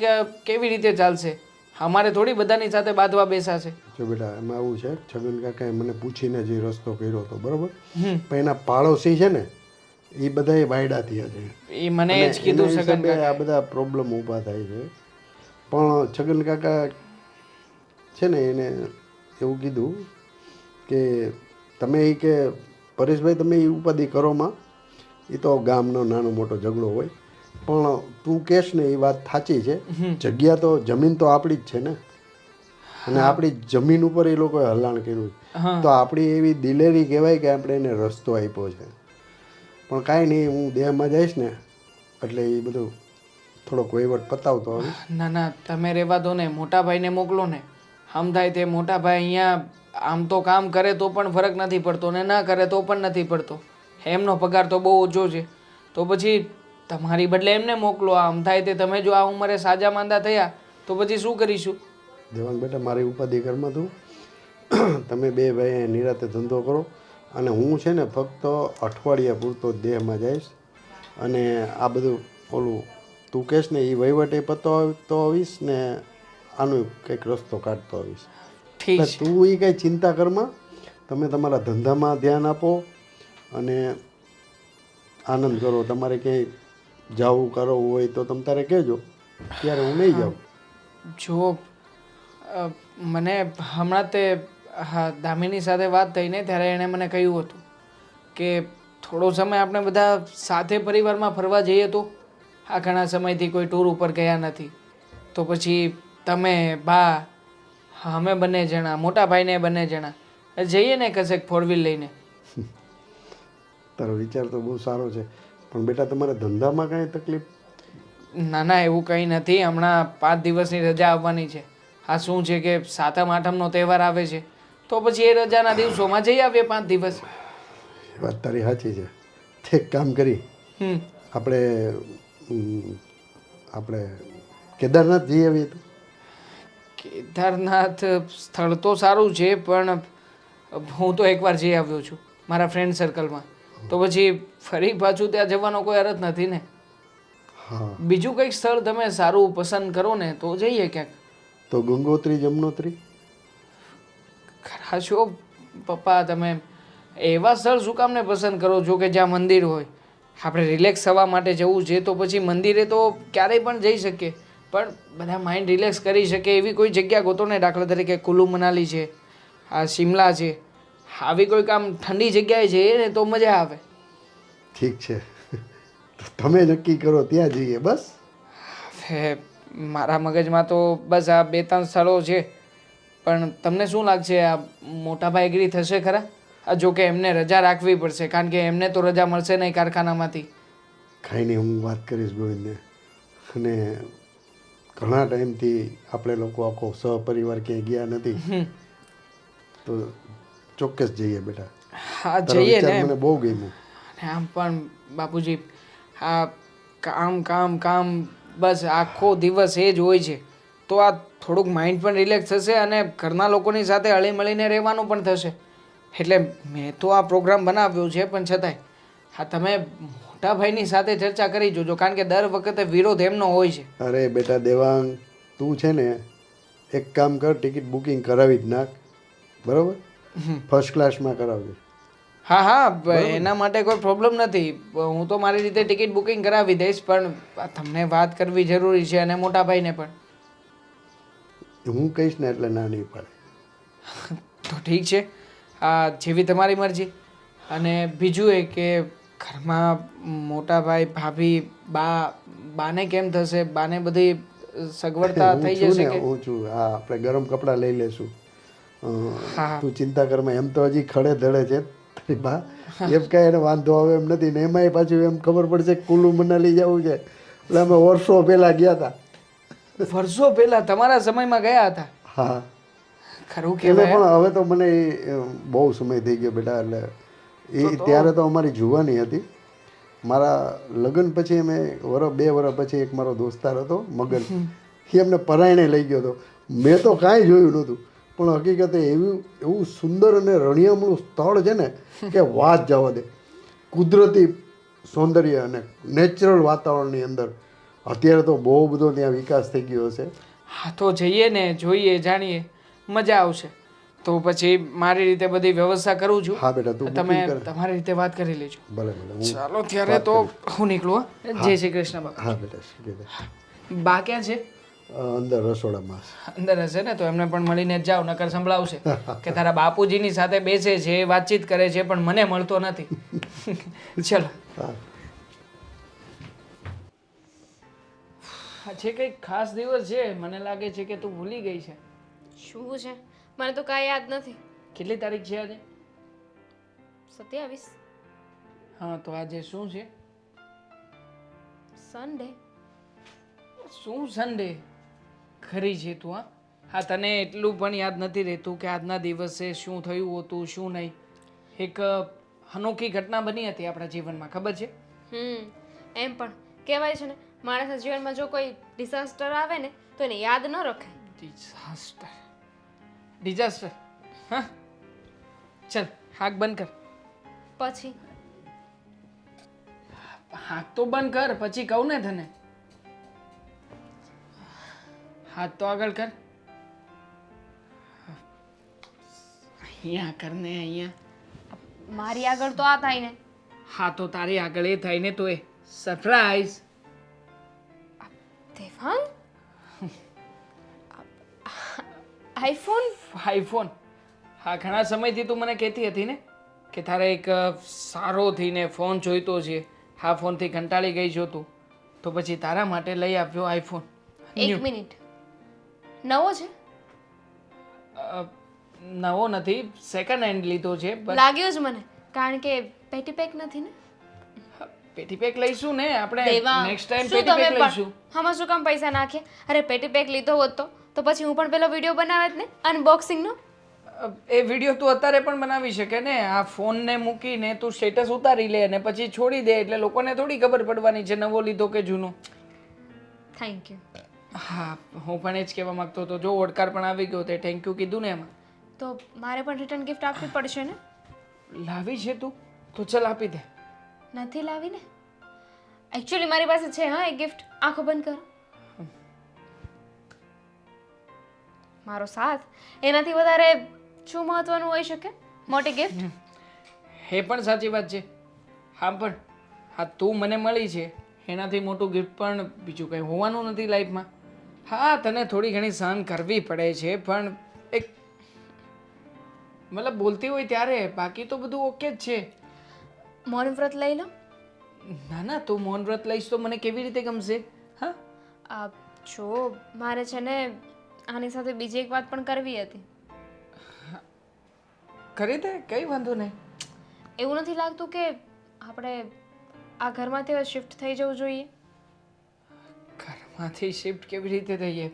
કેવી રીતે ચાલશે. અમારે થોડી બધાની સાથે બાંધવા બેસાશે. જો બેટા એમાં આવું છે, છગન કાકાએ મને પૂછીને જે રસ્તો કર્યો હતો બરોબર, પણ એના પાડોશી છે ને એ બધા વાયડા થયા છે. એ મને એ જ કીધું એના છગન હિસાબે આ બધા પ્રોબ્લેમ ઊભા થાય છે. પણ છગન કાકા છે ને એને એવું કીધું કે તમે એ કે પરેશભાઈ તમે એ ઉપાધિ કરોમાં, એ તો ગામનો નાનો મોટો ઝઘડો હોય, પણ તું કહેશ ને એ વાત સાચી છે. જગ્યા તો જમીન તો આપણી જ છે ને, અને આપણી જમીન ઉપર એ લોકોએ હલાણ કર્યું છે. તો આપણી એવી દિલેરી કહેવાય કે આપણે એને રસ્તો આપ્યો છે. પણ કાંઈ નહીં, હું દેહમાં જઈશ ને એટલે એ બધું થોડોક વહીવટ પતાવતો હવે. ના ના, તમે રહેવા દો ને, મોટા ભાઈને મોકલો ને. આમ થાય તે મોટા ભાઈ અહીંયા આમ તો કામ કરે તો પણ ફરક નથી પડતો, ને ના કરે તો પણ નથી પડતો. એમનો પગાર તો બહુ ઓછો છે. તો પછી તમારી બદલે એમને મોકલો. આમ થાય તે તમે જો આ ઉંમરે સાજા માંદા થયા તો પછી શું કરીશું? દેવાંગ બેટા મારી ઉપાધિ ઘરમાં તું તમે બે ભાઈ નિરાતે ધંધો કરો, અને હું છે ને ફક્ત અઠવાડિયા પૂરતો દેહમાં જઈશ, અને આ બધું ઓલું તું કહેશ ને એ વહીવટ એ પતાવતો આવીશ ને આનો કંઈક રસ્તો કાઢતો આવીશ. ઠીક એટલે છે. તું એ કંઈ ચિંતા કરમાં, તમે તમારા ધંધામાં ધ્યાન આપો અને આનંદ કરો. તમારે ક્યાંય જવું કરવું હોય તો તમે તારે કહેજો, ત્યારે હું નહીં જાઉં. જો મને હમણાં તે દામિની સાથે વાત થઈ ને ત્યારે એણે મને કહ્યું હતું કે થોડો સમય આપણે બધા સાથે પરિવારમાં ફરવા જઈએ. તો આ ઘણા સમયથી કોઈ ટૂર ઉપર ગયા નથી. તો પછી તમે બા અમે બંને જણા, મોટા ભાઈને બંને જણા જઈએ ને કશેક 4 વ્હીલ લઈને. તારો વિચાર તો બહુ સારો છે, પણ બેટા તમારે ધંધામાં કાંઈ તકલીફ? ના ના, એવું કંઈ નથી. હમણાં 5 દિવસની રજા આવવાની છે. આ શું છે કે 7મ 8મનો તહેવાર આવે છે, તો પછી એ રજાના દિવસોમાં જઈ આવીએ 5 દિવસ. એ વાત તારી સાચી છે. એક કામ કરી, આપણે કેદારનાથ જઈ આવીએ. તો કેદારનાથ સ્થળ તો સારું છે, પણ હું તો એકવાર જઈ આવ્યો છું મારા ફ્રેન્ડ સર્કલમાં. તો પછી ફરી પાછું ત્યાં જવાનો કોઈ અર્થ નથી ને. હા, બીજું કંઈક સ્થળ તમે સારું પસંદ કરો ને તો જઈએ ક્યાંક. તો ગંગોત્રી જમનોત્રી ખરા છો પપ્પા, તમે એવા સ્થળ શું કામને પસંદ કરો છો કે જ્યાં મંદિર હોય? આપણે રિલેક્સ થવા માટે જવું છે તો પછી મંદિરે તો ક્યારેય પણ જઈ શકીએ, પણ બધા માઇન્ડ રિલેક્સ કરી શકે એવી કોઈ જગ્યા ગોતો ને. દાખલા તરીકે કુલ્લુ મનાલી છે, આ શિમલા છે, આવી કોઈક આમ ઠંડી જગ્યાએ જઈએ ને તો મજા આવે. ઠીક છે, તો તમે નક્કી કરો ત્યાં જઈએ. બસ હવે મારા મગજમાં તો બસ આ 2-3 સ્થળો છે, પણ તમને શું લાગશે આ મોટાભાઈ એગ્રી થશે ખરા? જો કે એમને રજા રાખવી પડશે, કારણ કે એમને તો રજા મળશે નહીં કારખાનામાંથી. કાંઈ નહીં, હું વાત કરીશ ગોવિંદને. અને ઘણા ટાઈમથી આપણે લોકો આખો સહપરિવાર ક્યાંય ગયા નથી, તો ચોક્કસ જઈએ બેટા. હા તારો જઈએ વિચાર ને. મને બહુ ગમ્યું. અને આમ પણ બાપુજી, આ કામ કામ કામ બસ આખો દિવસ એ જ હોય છે. તો આ થોડુંક માઇન્ડ પણ રિલેક્સ થશે અને ઘરના લોકોની સાથે હળી મળીને રહેવાનું પણ થશે. એટલે મેં તો આ પ્રોગ્રામ બનાવ્યો છે, પણ છતાંય હા તમે મોટા ભાઈની સાથે ચર્ચા કરી જોજો, કારણ કે દર વખતે વિરોધ એમનો હોય છે. અરે બેટા દેવાંગ, તું છે ને એક કામ કર, ટિકિટ બુકિંગ કરાવી જ નાખ. બરાબર? ફર્સ્ટ ક્લાસમાં કરાવજે. હા હા, એના માટે કોઈ પ્રોબ્લેમ નથી. હું તો મારી રીતે ટિકિટ બુકિંગ કરાવી દઈશ, પણ તમને વાત કરવી જરૂરી છે અને મોટા ભાઈને પણ. હું કહીશ ને એટલે ના નહીં પડે. તો ઠીક છે, આ જેવી તમારી મરજી. અને બીજું એ કે ઘરમાં મોટા ભાઈ, ભાભી, બાને કેમ થશે? બાને બધી સગવડતા હું થઈ છું જશે ને, કે? હું છું. હા, આપણે ગરમ કપડાં લઈ લેશું. હા. તું ચિંતા કરમાં. એમ તો હજી ખડે ધડે છે, અરે બા એમ કાંઈ એને વાંધો આવે એમ નથી ને એમાંય પાછું એમ ખબર પડશે કે કુલ્લુ મનાલી જવું છે એટલે અમે વર્ષો પહેલાં ગયા હતા. વર્ષો પહેલા તમારા સમયમાં ગયા હતા. હા ખરું એટલે કહેવાય. પણ હવે તો મને બહુ સમય થઈ ગયો બેટા. એટલે એ ત્યારે તો અમારી જુવાની હતી. મારા લગ્ન પછી અમે 2 વર્ષ પછી એક મારો દોસ્તાર હતો મગન, એ અમને પરાયણે લઈ ગયો હતો. મેં તો કાંઈ જોયું નહોતું, પણ હકીકતે એવું સુંદર અને રળિયામણું સ્થળ છે ને કે વાત જવા દે. કુદરતી સૌંદર્ય અને નેચરલ વાતાવરણની અંદર અત્યારે તો બહુ બધો ત્યાં વિકાસ થઈ ગયો હશે. હા તો જઈએ ને, જોઈએ, જાણીએ, મજા આવશે. તો પછી મારી રીતે બધી વ્યવસ્થા કરું છું. હા બેટા, તું તમે booking કર. તમારી રીતે વાત કરી લેજો. ભલે ભલે હું ચાલો ત્યારે તો હું નીકળું. હો. જય શ્રી કૃષ્ણ બાપા. હા બેટા શીખી દે. બા ક્યાં છે? અંદર રસોડામાં. અંદર હશે ને, તો એમને પણ મળીને જ જાઓ, નકર સંભળાવશે કે તારા બાપુજીની સાથે બેસે છે, વાતચીત કરે છે, પણ મને મળતો નથી. ચલો. હા આજે કંઈક ખાસ દિવસ છે, મને લાગે છે કે તું ભૂલી ગઈ છે. શું છે? મને તો કાંઈ યાદ નથી. કેટલી તારીખ છે આજે? 27 હા તો આજે શું છે? સન્ડે. શું સન્ડે? ખરી છે તું. હા તને એટલું પણ યાદ નથી રહેતું કે આજના દિવસે શું થયું હતું, શું નહીં. એક અનોખી ઘટના બની હતી આપણા જીવનમાં, ખબર છે? એમ પણ કહેવાય છે ને, માણસના જીવનમાં જો કોઈ ડિઝાસ્ટર આવે ને તો એને યાદ ન રખાય. ડિઝાસ્ટર? ડિઝાસ્ટર? હા ચલ હાક બંધ કર. પછી હાથ તો બંધ કર, પછી કહું ને તને. હાથ તો આગળ કર. અહીંયા કર ને, અહીંયા. મારી આગળ તો આ થાય ને. હા તો તારી આગળ એ થાય ને, તો એ સરપ્રાઈઝ. દેવાંગ, આઈફોન. આઈફોન? હા ઘણા સમયથી તું મને કહેતી હતી ને કે તારે એક સારો થઈને ફોન જોઈતો છે. હા ફોનથી કંટાળી ગઈ છો તું, તો પછી તારા માટે લઈ આવ્યો આઈફોન. એક મિનિટ, નવો છે? નવો નથી, સેકન્ડ હેન્ડ લીધો છે. લાગ્યો જ મને, કારણ કે પેટી પેક નથી ને. પેટી પેક લઈશું ને આપણે, દેવાંગ, નેક્સ્ટ ટાઈમ શું પેટી તમે પેક લઈશું. આમાં શું કામ પૈસા નાખે? અરે પેટી પેક લીધો હોત તો પછી હું પણ પેલો વિડીયો બનાવત ને, અનબોક્સિંગ નો. એ વિડીયો તું અત્યારે પણ બનાવી શકે ને. આ ફોનને મૂકીને તું સ્ટેટસ ઉતારી લે અને પછી છોડી દે, એટલે લોકોને થોડી ખબર પડવાની છે નવો લીધો કે જૂનો. Thank you. હા હું પણ એ જ કહેવા માંગતો હતો. જો ઓડકાર પણ આવી ગયો તે થેન્ક યુ કીધું ને એમાં. તો મારે પણ રિટર્ન ગિફ્ટ આપવી પડશે ને? લાવી છે તું? તો ચલ આપી દે. નથી લાવી ને. એકચ્યુઅલી મારી પાસે છે હા એક ગિફ્ટ. આંખો બંધ કરો. મારો સાથ, એનાથી વધારે શું મહત્વનું હોઈ શકે? મોટી ગિફ્ટ. એ પણ સાચી વાત છે. હા પણ હા તું મને મળી છે, એનાથી મોટું ગિફ્ટ પણ બીજું કંઈ હોવાનું નથી લાઈફમાં. હા તને થોડી ઘણી સહન કરવી પડે છે, પણ એક મતલબ બોલતી હોય ત્યારે, બાકી તો બધું ઓકે જ છે. મૌન વ્રત લઈ લો. ના ના તું મૌન વ્રત લઈશ તો મને કેવી રીતે ગમશે? હા જો મારે છે ને આની સાથે બીજી એક વાત પણ કરવી હતી. કરી દે, કઈ વાંધો નહીં. એવું નથી લાગતું કે આપણે આ ઘરમાંથી શિફ્ટ થઈ જવું જોઈએ? ઘરમાંથી શિફ્ટ કેવી રીતે થઈએ?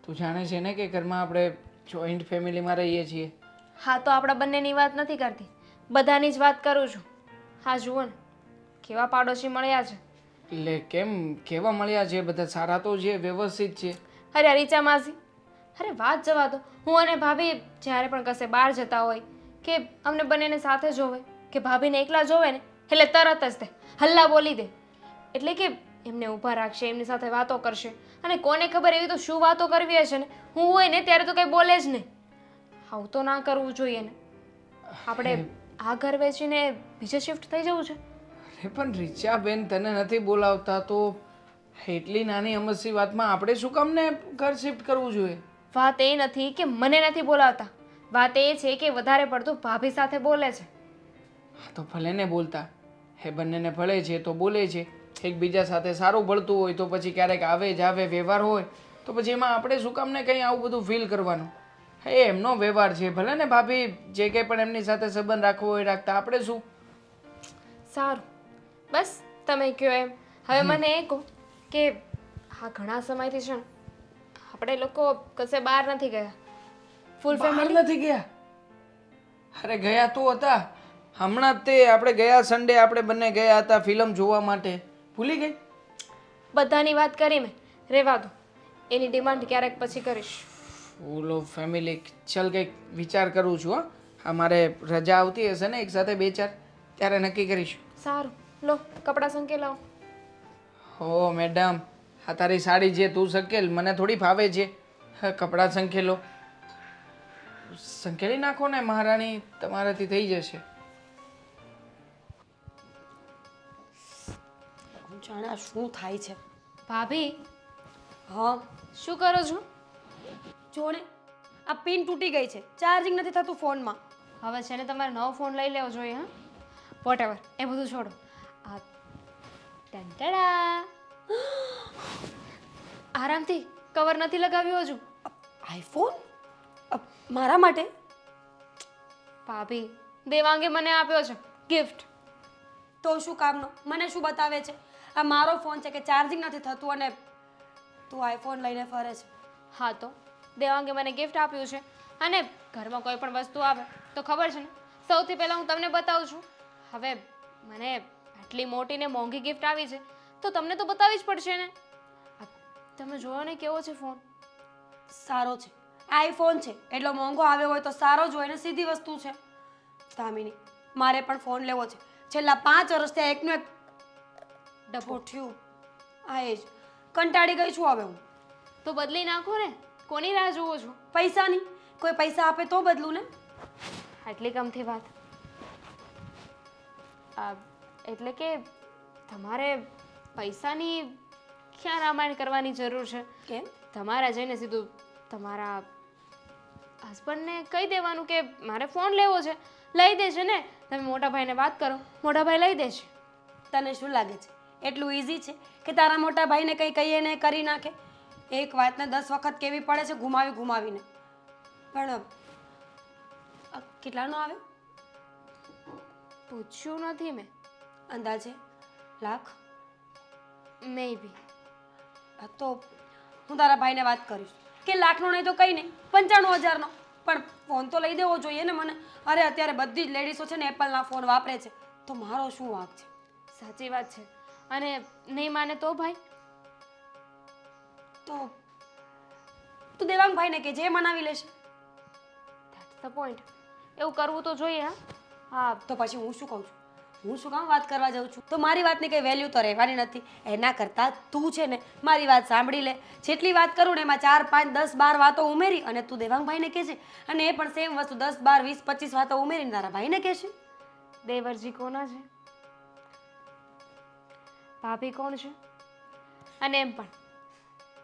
તું જાણે છે ને કે ઘરમાં આપણે જોઈન્ટ ફેમિલીમાં રહીએ છીએ. હા તો આપણા બંનેની વાત નથી કરતી, બધાની જ વાત કરું છું. હા જુઓ ને કેવા પાડોશી મળ્યા છે. એટલે કેમ કેવા મળ્યા છે? બધા સારા તો છે, વ્યવસ્થિત છે. અરે રીચા માસી, અરે વાત જવા દો. હું અને ભાભી જ્યારે પણ કશે બહાર જતા હોય કે અમને બંનેને સાથે જોવે કે ભાભીને એકલા જોવે ને એટલે તરત જ તે હલ્લા બોલી દે. એટલે કે એમને ઊભા રાખશે, એમની સાથે વાતો કરશે. અને કોને ખબર એવી તો શું વાતો કરવી હશે ને, હું હોય ને ત્યારે તો કંઈ બોલે જ નહીં. આવું તો ના કરવું જોઈએ ને. આપણે આ ઘર વેચીને બીજે શિફ્ટ થઈ જવું છે. અરે પણ રીચાબેન તને નથી બોલાવતા તો એટલી નાની અમસ્તી વાતમાં આપણે શું કામ ને ઘર શિફ્ટ કરવું જોઈએ? વાત એ નથી કે મને નથી બોલાવતા, વાત એ છે કે વધારે પડતું ભાભી સાથે બોલે છે. હા તો ભલે ને બોલતા, એ બંનેને ભળે છે તો બોલે છે. એકબીજા સાથે સારું ભળતું હોય તો પછી ક્યારેક આવે જ આવે વ્યવહાર હોય તો પછી એમાં આપણે શું કામ ને કંઈ આવું બધું ફીલ કરવાનું? એ એમનો વ્યવહાર છે, ભલે ને ભાભી જે કંઈ પણ એમની સાથે સંબંધ રાખવો હોય રાખતા, આપણે શું. સારું, બસ તમે કહો એમ. હવે મને એ કહો કે હા ઘણા સમયથી છે ને આપણે લોકો કશે બહાર નથી ગયા, ફૂલ બહાર ફેમિલી. નથી ગયા? અરે ગયા તો હતા હમણાં જ તે આપણે ગયા સન્ડે આપણે બંને ગયા હતા ફિલ્મ જોવા માટે, ભૂલી ગઈ? બધાની વાત કરી મેં, રહેવા દો, એની ડિમાન્ડ ક્યારેક પછી કરીશ. ફૂલ ઓફ ફેમિલી, ચલ કંઈક વિચાર કરું છું. હા મારે રજા આવતી હશે ને એક સાથે 2-4, ત્યારે નક્કી કરીશું. સારું, લો કપડાં સંકેલાવો. હો મેડમ, આ તારી સાડી જે તું સંકેલ મને થોડી ફાવે છે. હા, કપડાં સંકેલો, સંકેલી નાખો ને મહારાણી, તમારાથી થઈ જશે. જાણે આ શું થાય છે. ભાભી હા શું કરો છો? જો ને આ પિન તૂટી ગઈ છે, ચાર્જિંગ નથી થતું ફોનમાં. હવે છે ને તમારે નવો ફોન લઈ લેવો જોઈએ. હા વોટેવર, એ બધું છોડો. આ ટંટડા આરામથી, કવર નથી લગાવ્યું હજુ. આઈફોન મારા માટે? ભાભી દેવાંગે મને આપ્યો છે ગિફ્ટ. તો શું કામનો? મને શું બતાવે છે? આ મારો ફોન છે કે ચાર્જિંગ નથી થતું અને તું આઈફોન લઈને ફરે છે. હા તો દેવાંગે મને ગિફ્ટ આપ્યું છે, અને ઘરમાં કોઈ પણ વસ્તુ આવે તો ખબર છે ને સૌથી પહેલાં હું તમને બતાવું છું. હવે મને આટલી મોટી ને મોંઘી ગિફ્ટ આવી છે તો તમને તો બતાવવી જ પડશે ને. આ તમે જોવો ને કેવો છે ફોન. સારો છે, આઈફોન છે એટલો મોંઘો આવ્યો હોય તો સારો જ હોય ને, સીધી વસ્તુ છે. દામિની, મારે પણ ફોન લેવો છે. છેલ્લા 5 વર્ષથી આ એકનું એક ડબ્બો થયું. આ એ જ કંટાળી ગઈ છું હવે હું. તો બદલી નાખો ને, કોની રાહ જુઓ છો? પૈસાની, કોઈ પૈસા આપે તો બદલું ને. આટલી કમથી વાત. એટલે કે તમારે પૈસાની ક્યાં રામાયણ કરવાની જરૂર છે? કેમ? તમારે જઈને સીધું તમારા હસબન્ડને કહી દેવાનું કે મારે ફોન લેવો છે, લઈ દેશે ને. તમે મોટા ભાઈને વાત કરો, મોટા ભાઈ લઈ દેશે. તને શું લાગે છે એટલું ઇઝી છે કે તારા મોટા ભાઈને કંઈ કહીએ ને કરી નાખે? એક વાતને 10 વખત કેવી પડે છે, ઘુમાવીને. પણ આ કેટલાનો આવ્યો? પૂછ્યું નથી મેં. અંદાજે લાખ? મે બી. તો હું તારા ભાઈને વાત કરીશ કે લાખનો નહીં તો કંઈ નહીં, 95,000નો. પણ ફોન તો લઈ દેવો જોઈએ ને મને. અરે અત્યારે બધી જ લેડીઝો છે ને એપલના ફોન વાપરે છે, તો મારો શું વાંક છે? સાચી વાત છે. અને નહીં માને તો ભાઈ? તો તું દેવાંગભાઈને કે જે મનાવી લેશે. That's the point. એવું કરવું તો જોઈએ. હા હા, તો પછી હું શું કહું છું? હું શું કામ વાત કરવા જાઉં છું? તો મારી વાતની કંઈ વેલ્યુ તો રહેવાની નથી. એના કરતાં તું છે ને મારી વાત સાંભળી લે. જેટલી વાત કરું ને એમાં 4, 5, 10, 12 વાતો ઉમેરી અને તું દેવાંગભાઈને કહેજે, અને એ પણ સેમ વસ્તુ 10, 12, 20, 25 વાતો ઉમેરીને તારા ભાઈને કહેશે. દેવરજી કોના છે? ભાભી કોણ છે? અને એમ પણ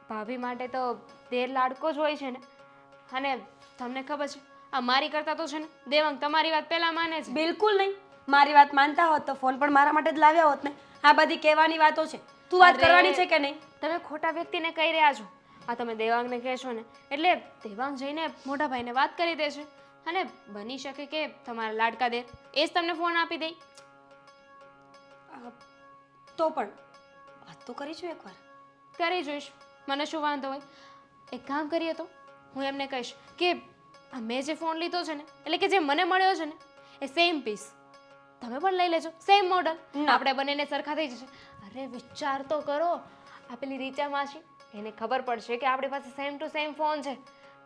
ભાભી માટે તો દેર લાડકો જ હોય છે ને. અને તમને ખબર છે આ મારી કરતાં તો છે ને દેવાંગ તમારી વાત પહેલાં માને છે. બિલકુલ નહીં. મારી વાત માનતા હોત તો ફોન પણ મારા માટે જ લાવ્યા હોત ને. આ બધી કહેવાની વાતો છે. તું વાત અરે, કરવાની છે કે નહીં? તમે ખોટા વ્યક્તિને કહી રહ્યા છો. આ તમે દેવાંગને કહેશો ને એટલે દેવાંગ જઈને મોટા ભાઈને વાત કરી દેશે, અને બની શકે કે તમારા લાડકા દેર એ જ તમને ફોન આપી દે. તો પણ વાત તો કરીશું એકવાર. કરી જોઈશ, મને શું વાંધો હોય. એક કામ કરીએ તો હું એમને કહીશ કે આ મેં જે ફોન લીધો છે ને, એટલે કે જે મને મળ્યો છે ને એ સેમ પીસ તમે પણ લઈ લેજો, સેમ મોડલ. આપણે બંનેને સરખા થઈ જશે. અરે વિચાર તો કરો, આ પેલી રીચા માસી, એને ખબર પડશે કે આપણી પાસે સેમ ટુ સેમ ફોન છે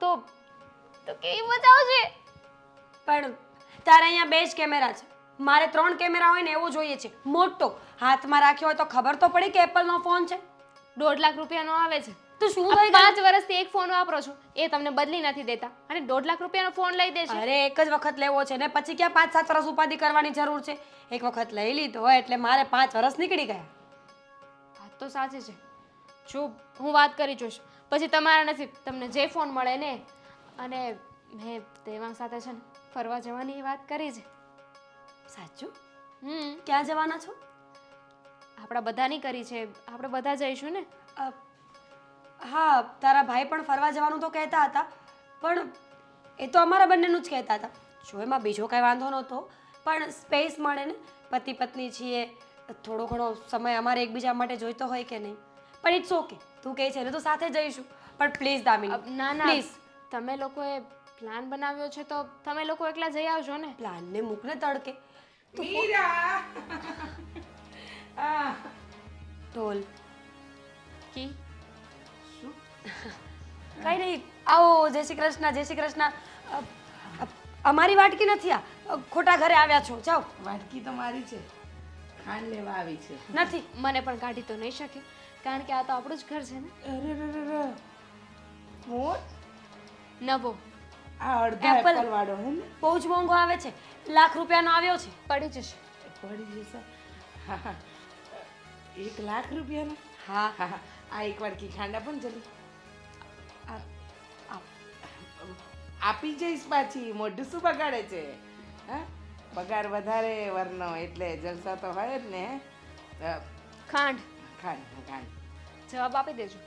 તો કેવી મજા આવશે. પણ તારે અહીંયા 2 જ કેમેરા છે, મારે 3 કેમેરા હોય ને એવો જોઈએ છે, મોટો. હાથમાં રાખ્યો હોય તો ખબર તો પડી કે એપલનો ફોન છે. 1.5 લાખ રૂપિયાનો આવે છે. તો શું આ થઈ ગયું? 5 વર્ષથી એક ફોન વાપરો છો, એ તમને બદલી નથી દેતા, અને 1.5 લાખ રૂપિયાનો ફોન લઈ દેશે. અરે એક જ વખત લેવો છે ને, પછી ક્યાં 5-7 વર્ષ ઉપાધિ કરવાની જરૂર છે? એક વખત લઈ લીધો એટલે મારે 5 વર્ષ નીકળી ગયા. વાત તો સાચી છે. જો હું વાત કરી જોઈશ, પછી તમારા નસીબ, તમને જે ફોન મળે ને. અને મેં દેવાંગ સાથે છે ને ફરવા જવાની વાત કરી છે. સાચું? હમ, ક્યાં જવાના છો? આપણા બધાની કરી છે, આપણે બધા જઈશું ને. હા, તારા ભાઈ પણ ફરવા જવાનું તો કહેતા હતા, પણ એ તો અમારા બંનેનું જ કહેતા હતા. જો એમાં બીજો કાંઈ વાંધો નહોતો, પણ સ્પેસ મળે ને, પતિ પત્ની છીએ, થોડો ઘણો સમય અમારે એકબીજા માટે જોઈતો હોય કે નહીં. પણ ઇટ્સ ઓકે, તું કહે છે ને તો સાથે જઈશું. પણ પ્લીઝ દામિની, ના ના પ્લીઝ તમે લોકોએ પ્લાન બનાવ્યો છે તો તમે લોકો એકલા જઈ આવજો ને. પ્લાનને મૂકને તડકે. મીરા આ ઢોલ કી કઈ નહીં, આવો. જય શ્રી કૃષ્ણ, જય શ્રી કૃષ્ણ. અમારી વાટકી નથી, આ ખોટા ઘરે આવ્યા છો. જાઓ. વાટકી તો મારી છે, ખાંડ લેવા આવી છે. નથી. મને પણ કાઢી તો નહીં શકે કારણ કે આ તો આપણું જ ઘર છે ને. અરે મોર નવો આ અડધા Apple. એપલ વાળો હે ને બહુ જ મોંઘો આવે છે, ₹1,00,000 આવ્યો છે. પડી જશે. પડી જશે. હા, હા. 1,00,000 રૂપિયાનો? હા. હા, હા. આ એક વાટકી ખાંડ આપો ને જલ્દી. આપી જઈશ પાછી. મોઢું શું બગાડે છે? હા, પગાર વધારે વરનો એટલે જલસા તો હોય જ ને. ખાંડ ખાંડ ખાંડ જવાબ આપી દેજો.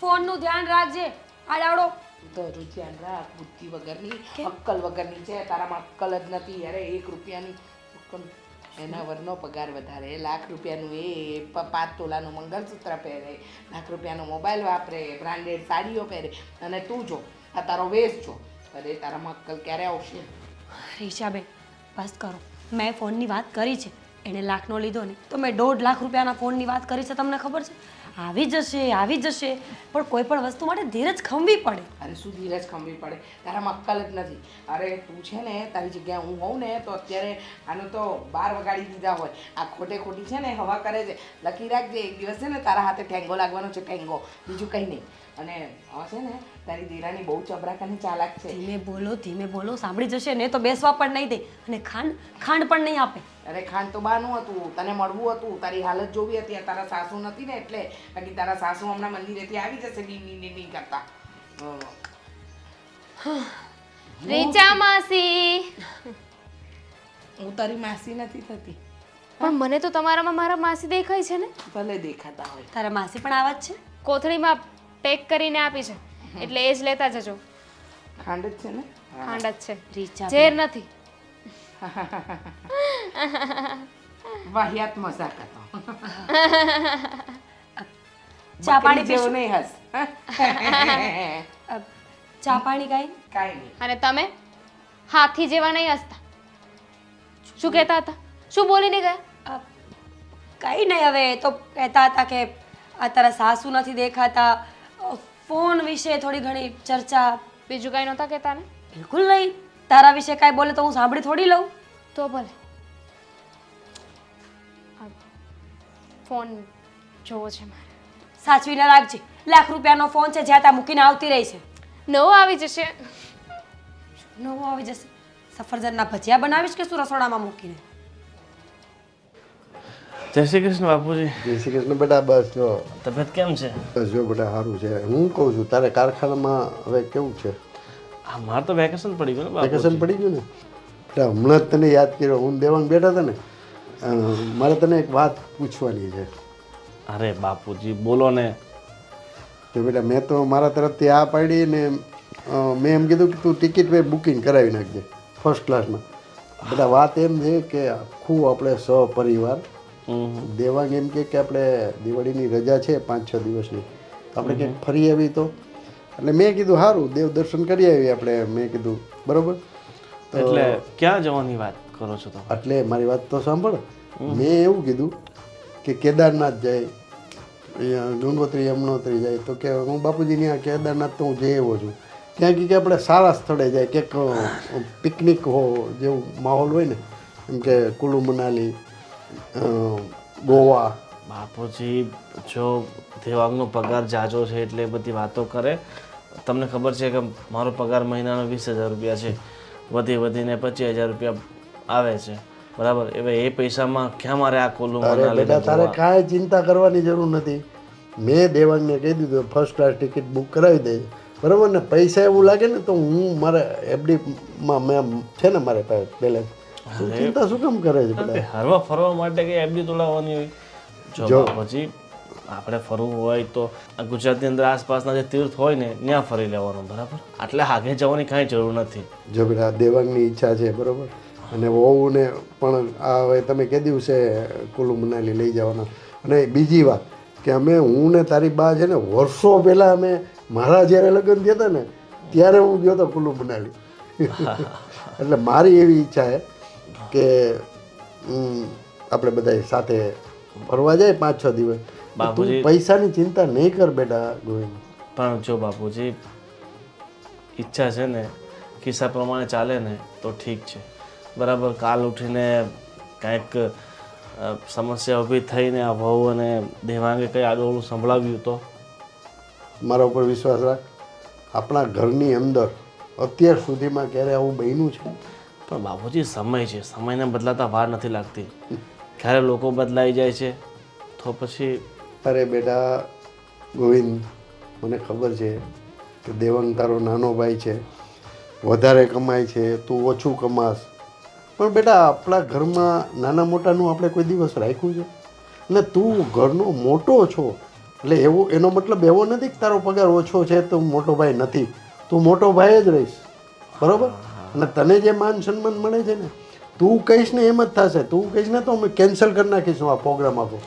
ફોનનું ધ્યાન રાખજે. આડાવડો તો ધ્યાન રાખ. બુદ્ધિ વગરની, અક્કલ વગરની છે. તારામાં અક્કલ જ નથી. અરે 1 રૂપિયાની અક્કલ. એના વરનો પગાર વધારે. ₹1,00,000 એ 5 તોલાનું મંગળસૂત્ર પહેરે, ₹1,00,000 મોબાઈલ વાપરે, બ્રાન્ડેડ સાડીઓ પહેરે, અને તું જો આ તારો વેશ જો. અરે તારામાં અક્કલ ક્યારે આવશે? રીશાબેન, બસ કરો. મેં ફોનની વાત કરી છે, એણે લાખનો લીધો ને તો મેં ₹1,50,000 ફોનની વાત કરી છે. તમને ખબર છે, આવી જશે, આવી જશે. પણ કોઈ પણ વસ્તુ માટે ધીરજ ખંભવી પડે. અરે શું ધીરજ ખંભવી પડે? તારામાં અક્કલ જ નથી. અરે તું છે ને, તારી જગ્યાએ હું હોઉં ને તો અત્યારે આનો તો 12 વગાડી દીધા હોય. આ ખોટે ખોટી છે ને હવા કરે છે. લખી રાખજે, એક દિવસ છે ને તારા હાથે ઠેંગો લાગવાનો છે. ઠેંગો, બીજું કંઈ નહીં. અને હવે છે ને તારી દેરાની બહુ ચબરાકાની ચાલાક છે. ધીમે બોલો. સાંભળી જશે ને તો બેસવા પણ નહીં દે, અને ખાંડ પણ નહીં આપે. અરે ખાંડ તો બાનું હતું, તને મળવું હતું, તારી હાલત જોવી હતી. આ તારા સાસુ નથી ને એટલે. બાકી તારા સાસુ હમણાં મંદિરેથી આવી જશે ડી કરતા. રીચા માસી. હું તારી માસી નથી થતી. પણ મને તો તમારામાં મારા માસી દેખાય છે ને. ભલે દેખાતા હોય. તારા માસી પણ આવા જ છે. કોથળીમાં પેક કરીને આપી છે એટલે એ જ લેતા જજો. ખાંડ જ છે ને? ખાંડ જ છે, રીચા ઝેર નથી. વાહિયાત મજાક હતો. ચા પાણી જેવું પીશું? નહીં હસ. ચા પાણી કાંઈ? કાંઈ નહીં. અને તમે હાથી જેવા નહીં હસતા. શું કહેતા હતા? શું બોલીને ગયા? કંઈ નહીં. હવે એ તો કહેતા હતા કે આ તારા સાસુ નથી દેખાતા, ફોન વિશે થોડી ઘણી ચર્ચા. બીજું કાંઈ નહોતા કહેતા ને? બિલકુલ નહીં. તારા વિશે કાંઈ બોલે તો હું સાંભળી થોડી લઉં. તો ભલે. ફોન જોવો છે મારે. સાચવીને રાખજે. ₹1,00,000 ફોન છે, જ્યાં ત્યાં મૂકીને આવતી રહી છે. નવો આવી જશે. નવો આવી જશે. સફરજનના ભજીયા બનાવીશ કે શું રસોડામાં મૂકીને? જય શ્રી કૃષ્ણ બાપુજી. જય શ્રી કૃષ્ણ બેટા. બસ જો તબિયત કેમ છે? બસ જો બેટા સારું છે. હું કહું છું તારે કારખાનામાં હવે કેવું છે? હા, મારે તો વેકેશન પડી ગયું ને બાપુ. વેકેશન પડી ગયું ને બેટા? હમણાં જ તને યાદ કર્યો. હું દેવાંગ બેઠા હતા ને, મારે તને એક વાત પૂછવાની છે. અરે બાપુજી બોલો ને. તો બેટા મેં તો મારા તરફથી આ પાડી ને મેં એમ કીધું કે તું ટિકિટ બુકિંગ કરાવી નાખજે ફર્સ્ટ ક્લાસમાં. બેટા વાત એમ છે કે આખું આપણે સપરિવાર દેવાંગ એમ કે આપણે દિવાળીની રજા છે 5-6 દિવસની, આપણે ક્યાંક ફરી આવી તો. એટલે મેં કીધું સારું, દેવ દર્શન કરી આવી આપણે. મેં કીધું બરોબર. એટલે ક્યાં જવાની વાત કરો છો તમે? એટલે મારી વાત તો સાંભળ. મેં એવું કીધું કે કેદારનાથ જાય, ગંગોત્રી યમનોત્રી જાય. તો કે હું બાપુજીની આ કેદારનાથ તો હું જઈ આવ્યો છું. ત્યાં કે આપણે સારા સ્થળે જાય, ક્યાંક પિકનિક હો જેવું માહોલ હોય ને, એમ કે કુલુ મનાલી, ગોવા. બાપુજી જો દેવાંગનો પગાર જાજો છે એટલે બધી વાતો કરે. તમને ખબર છે કે મારો પગાર મહિનાનો 20,000 રૂપિયા છે, વધીને 25,000 રૂપિયા આવે છે, બરાબર? હવે એ પૈસામાં ક્યાં મારે આ કુલુ મનાલી બેટા તારે કાંઈ ચિંતા કરવાની જરૂર નથી. મેં દેવાંગને કહી દીધું ફર્સ્ટ ક્લાસ ટિકિટ બુક કરાવી દે, બરાબર ને? પૈસા એવું લાગે ને તો હું મારે એફડીમાં મેં છે ને મારે પાસે બેલેન્સ. ચિંતા શું કામ કરે છે બેટા? હરવા ફરવા માટે કઈ એફડી તોડાવવાની હોય? જો બાપુજી આપણે ફરવું હોય તો આ ગુજરાતની અંદર આસપાસના જે તીર્થ હોય ને ત્યાં ફરી લેવાનું, બરાબર? એટલે આગે જવાની કાંઈ જરૂર નથી. જો બેટા દેવાંગની ઈચ્છા છે બરાબર, અને વહુને પણ આ હવે તમે કે દિવસે કુલ્લુ મનાલી લઈ જવાના. અને બીજી વાત કે હું ને તારી બા છે ને વર્ષો પહેલાં મારા જ્યારે લગ્ન થયા હતા ને ત્યારે હું ગયો હતો કુલ્લુ મનાલી. એટલે મારી એવી ઈચ્છા છે કે આપણે બધા સાથે ફરવા જાય 5-6 દિવસ. બાપુજી પૈસાની ચિંતા નહીં કર બેટા ગોવિંદ. પણ જો બાપુજી ઈચ્છા છે ને કિસ્સા પ્રમાણે ચાલે ને તો ઠીક છે, બરાબર? કાલ ઉઠીને કાંઈક સમસ્યા ઊભી થઈને આ વહુ અને દેવાંગે કંઈ આડોળું સંભળાવ્યું તો? મારા ઉપર વિશ્વાસ રાખ, આપણા ઘરની અંદર અત્યાર સુધીમાં ક્યારે આવું બન્યું છે? પણ બાપુજી સમય છે, સમયને બદલાતા વાર નથી લાગતી. ક્યારે લોકો બદલાઈ જાય છે તો પછી અરે બેટા ગોવિંદ, મને ખબર છે કે દેવાંગ તારો નાનો ભાઈ છે, વધારે કમાય છે, તું ઓછું કમાસ, પણ બેટા આપણા ઘરમાં નાના મોટાનું આપણે કોઈ દિવસ રાખ્યું છે? અને તું ઘરનો મોટો છો એટલે એનો મતલબ એવો નથી કે તારો પગાર ઓછો છે તો મોટો ભાઈ નથી. તું મોટો ભાઈ જ રહીશ, બરાબર? અને તને જે માન સન્માન મળે છે ને, તું કહીશ ને એમ જ થશે. તું કહીશ ને તો અમે કેન્સલ કરી નાખીશું આ પ્રોગ્રામ આપો.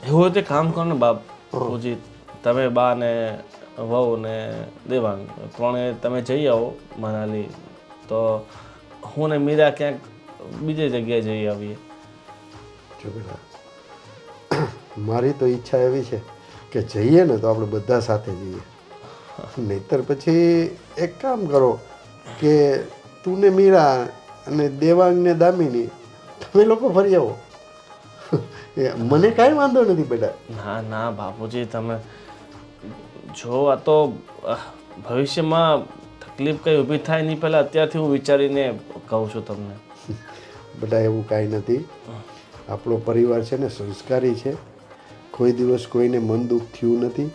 એવું હોય તો કામ કરો ને બાપુજી, તમે બા ને વહુ ને દેવાંગ ત્રણે તમે જઈ આવો મનાલી, તો હું ને મીરા ક્યાંક બીજી જગ્યાએ જઈ આવીએ. જો બેટા, મારી તો ઈચ્છા એવી છે કે જઈએ ને તો આપણે બધા સાથે જઈએ. નહીતર પછી એક કામ કરો કે તું ને મીરા અને દેવાંગ ને દામિની તમે લોકો ફરી આવો. મને કાંઈ વાંધો નથી બેટા. ના ના બાપુજી, તમે જો આ તો ભવિષ્યમાં તકલીફ કંઈ ઊભી થાય નહીં પહેલાં અત્યારથી હું વિચારીને કહું છું તમને. બેટા એવું કાંઈ નથી. આપણો પરિવાર છે ને સંસ્કારી છે, કોઈ દિવસ કોઈને મન દુઃખ થયું નથી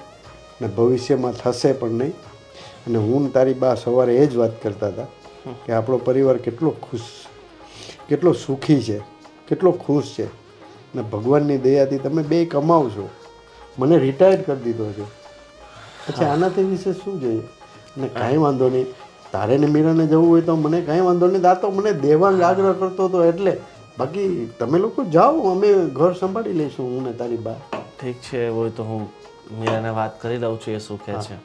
ને ભવિષ્યમાં થશે પણ નહીં. અને હું ને તારી બા સવારે એ જ વાત કરતા હતા કે આપણો પરિવાર કેટલો ખુશ, કેટલો સુખી છે, કેટલો ખુશ છે. ને ભગવાનની દયાથી તમે બે કમાવશો. મને રિટાયર કરી દીધો છે, પછી આનાથી વિશે શું જોઈએ? અને કાંઈ વાંધો નહીં, તારે ને મીરાને જવું હોય તો મને કાંઈ વાંધો નહીં. આ તો મને દેવાંગ આગ્રહ કરતો હતો એટલે. બાકી તમે લોકો જાઓ, અમે ઘર સંભાળી લઈશું હું ને તારી બા. ઠીક છે, એવું હોય તો હું મીરાને વાત કરી લઉં છું એ શું કહે છે,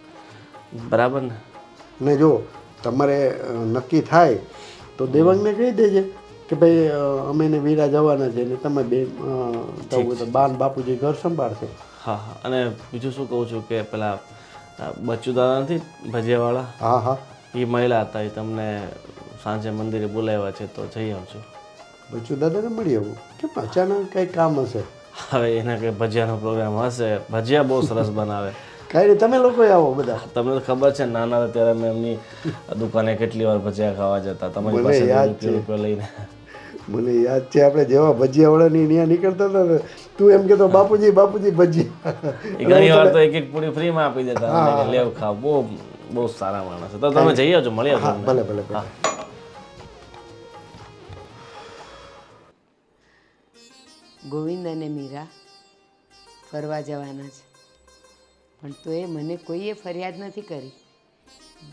બરાબર ને? ને જો તમારે નક્કી થાય તો દેવાંગને કહી દેજે કે ભાઈ અમે ને વીરા જવાના છે ને તમે બે બાન બાપુજી ઘર સંભાળશે. હા હા. અને બીજું શું કહું છું કે પેલા બચ્ચુ દાદા નથી ભજીયાવાળા? હા હા, એ મહિલા હતા, એ તમને સાંજે મંદિરે બોલાવ્યા છે તો જઈ આવજો. બચ્ચુ દાદાને મળી આવું? કેમ અચાનક કંઈ કામ હશે? હવે એને કંઈ ભજીયાનો પ્રોગ્રામ હશે, ભજીયા બહુ સરસ બનાવે. કાંઈ નહીં, તમે લોકો આવો બધા. તમને તો ખબર છે નાના હતા ત્યારે મેં એમની દુકાને કેટલી વાર ભજીયા ખાવા જતા, તમારી મને યાદ પાસે રૂપિયો લઈને. મને યાદ છે આપણે જેવા ભજીયાવાળાની ત્યાં નીકળતા હતા ને, તું એમ કહેતો બાપુજી બાપુજી ભજીયા. ઘણી વાર તો એક પૂરી ફ્રીમાં આપી દેતા, લેવ ખાવ. બહુ બહુ સારા માણસ. તો તમે જઈ આવજો, મળી આવજો. ભલે ભલે ભલે. ગોવિંદ અને મીરા ફરવા જવાના છે, પણ તોય મને કોઈએ ફરિયાદ નથી કરી.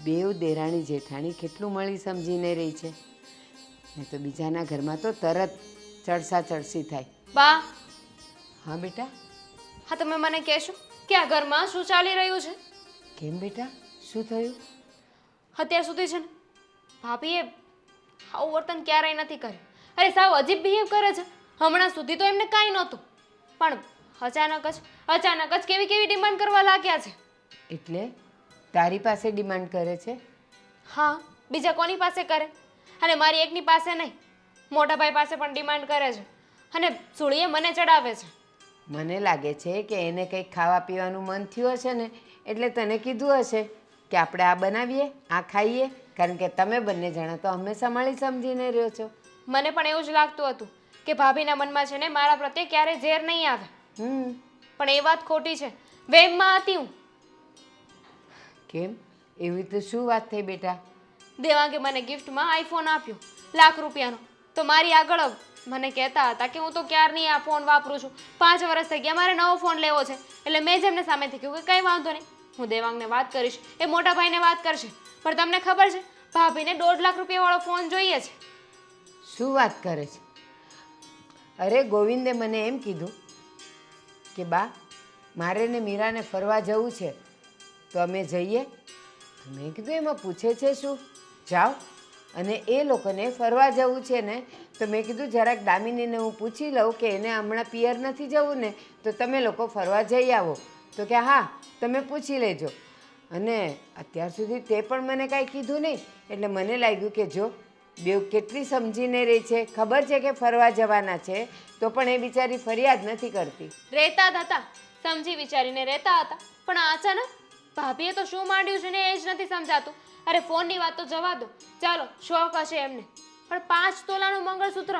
બેવ દેરાણી જેઠાણી કેટલું મળી સમજીને રહી છે, ને તો બીજાના ઘરમાં તો તરત ચડસા ચડસી થાય. બા, હા બેટા? હા તમે મને કહેશો કે આ ઘરમાં શું ચાલી રહ્યું છે? કેમ બેટા, શું થયું? અત્યાર સુધી છે ને ભાભીએ આવું વર્તન ક્યારેય નથી કર્યું. અરે સાવ અજીબ બિહેવ કરે છે. હમણાં સુધી તો એમને કાંઈ નહોતું, પણ અચાનક જ કેવી કેવી ડિમાન્ડ કરવા લાગ્યા છે. એટલે તારી પાસે ડિમાન્ડ કરે છે? હા, બીજા કોની પાસે કરે? અને મારી એકની પાસે નહીં, મોટા ભાઈ પાસે પણ ડિમાન્ડ કરે છે અને સુળીએ મને ચડાવે છે. મને લાગે છે કે એને કંઈક ખાવા પીવાનું મન થયું હશે ને, એટલે તને કીધું હશે કે આપણે આ બનાવીએ, આ ખાઈએ, કારણ કે તમે બંને જણા તો હંમેશા મળી સમજીને રહ્યો છો. મને પણ એવું જ લાગતું હતું કે ભાભીના મનમાં છે ને મારા પ્રત્યે ક્યારેય ઝેર નહીં આવે. પણ એ વાત ખોટી છે. વેમમાં હતી હું. કેમ? એવી તો શું વાત થઈ બેટા? દેવાંગે મને ગિફ્ટમાં આઈફોન આપ્યો ₹1,00,000, તો મારી આગળ મને કહેતા હતા કે હું તો ક્યારની આ ફોન વાપરું છું, 5 વર્ષ થઈ ગયા, મારે નવો ફોન લેવો છે. એટલે મેં જ એમને સામેથી કહ્યું કે કંઈ વાંધો નહીં, હું દેવાંગને વાત કરીશ, એ મોટા ભાઈને વાત કરશે. પણ તમને ખબર છે ભાભીને 1.5 લાખ રૂપિયાવાળો ફોન જોઈએ છે. શું વાત કરે છે? અરે ગોવિંદે મને એમ કીધું કે બા મારે ને મીરાને ફરવા જવું છે તો અમે જઈએ. મેં કીધું એમાં પૂછે છે શું, જાઓ. અને એ લોકોને ફરવા જવું છે ને તો મેં કીધું જરાક દામિનીને હું પૂછી લઉં કે એને હમણાં પિયર નથી જવું ને તો તમે લોકો ફરવા જઈ આવો. તો કે હા તમે પૂછી લેજો. અને અત્યાર સુધી તે પણ મને કાંઈ કીધું નહીં. એટલે મને લાગ્યું કે જો બેવ કેટલી સમજીને રહી છે, ખબર છે કે ફરવા જવાના છે તો પણ એ બિચારી ફરિયાદ નથી કરતી. રહેતા જ હતા, સમજી વિચારીને રહેતા હતા, પણ અચાનક ભાભીએ તો શું માંડ્યું છે ને એ જ નથી સમજાતું. અરે ફોનની વાત તો જવા દો, ચાલો શોખ હશે એમને, પણ 5 તોલાનું મંગળસૂત્ર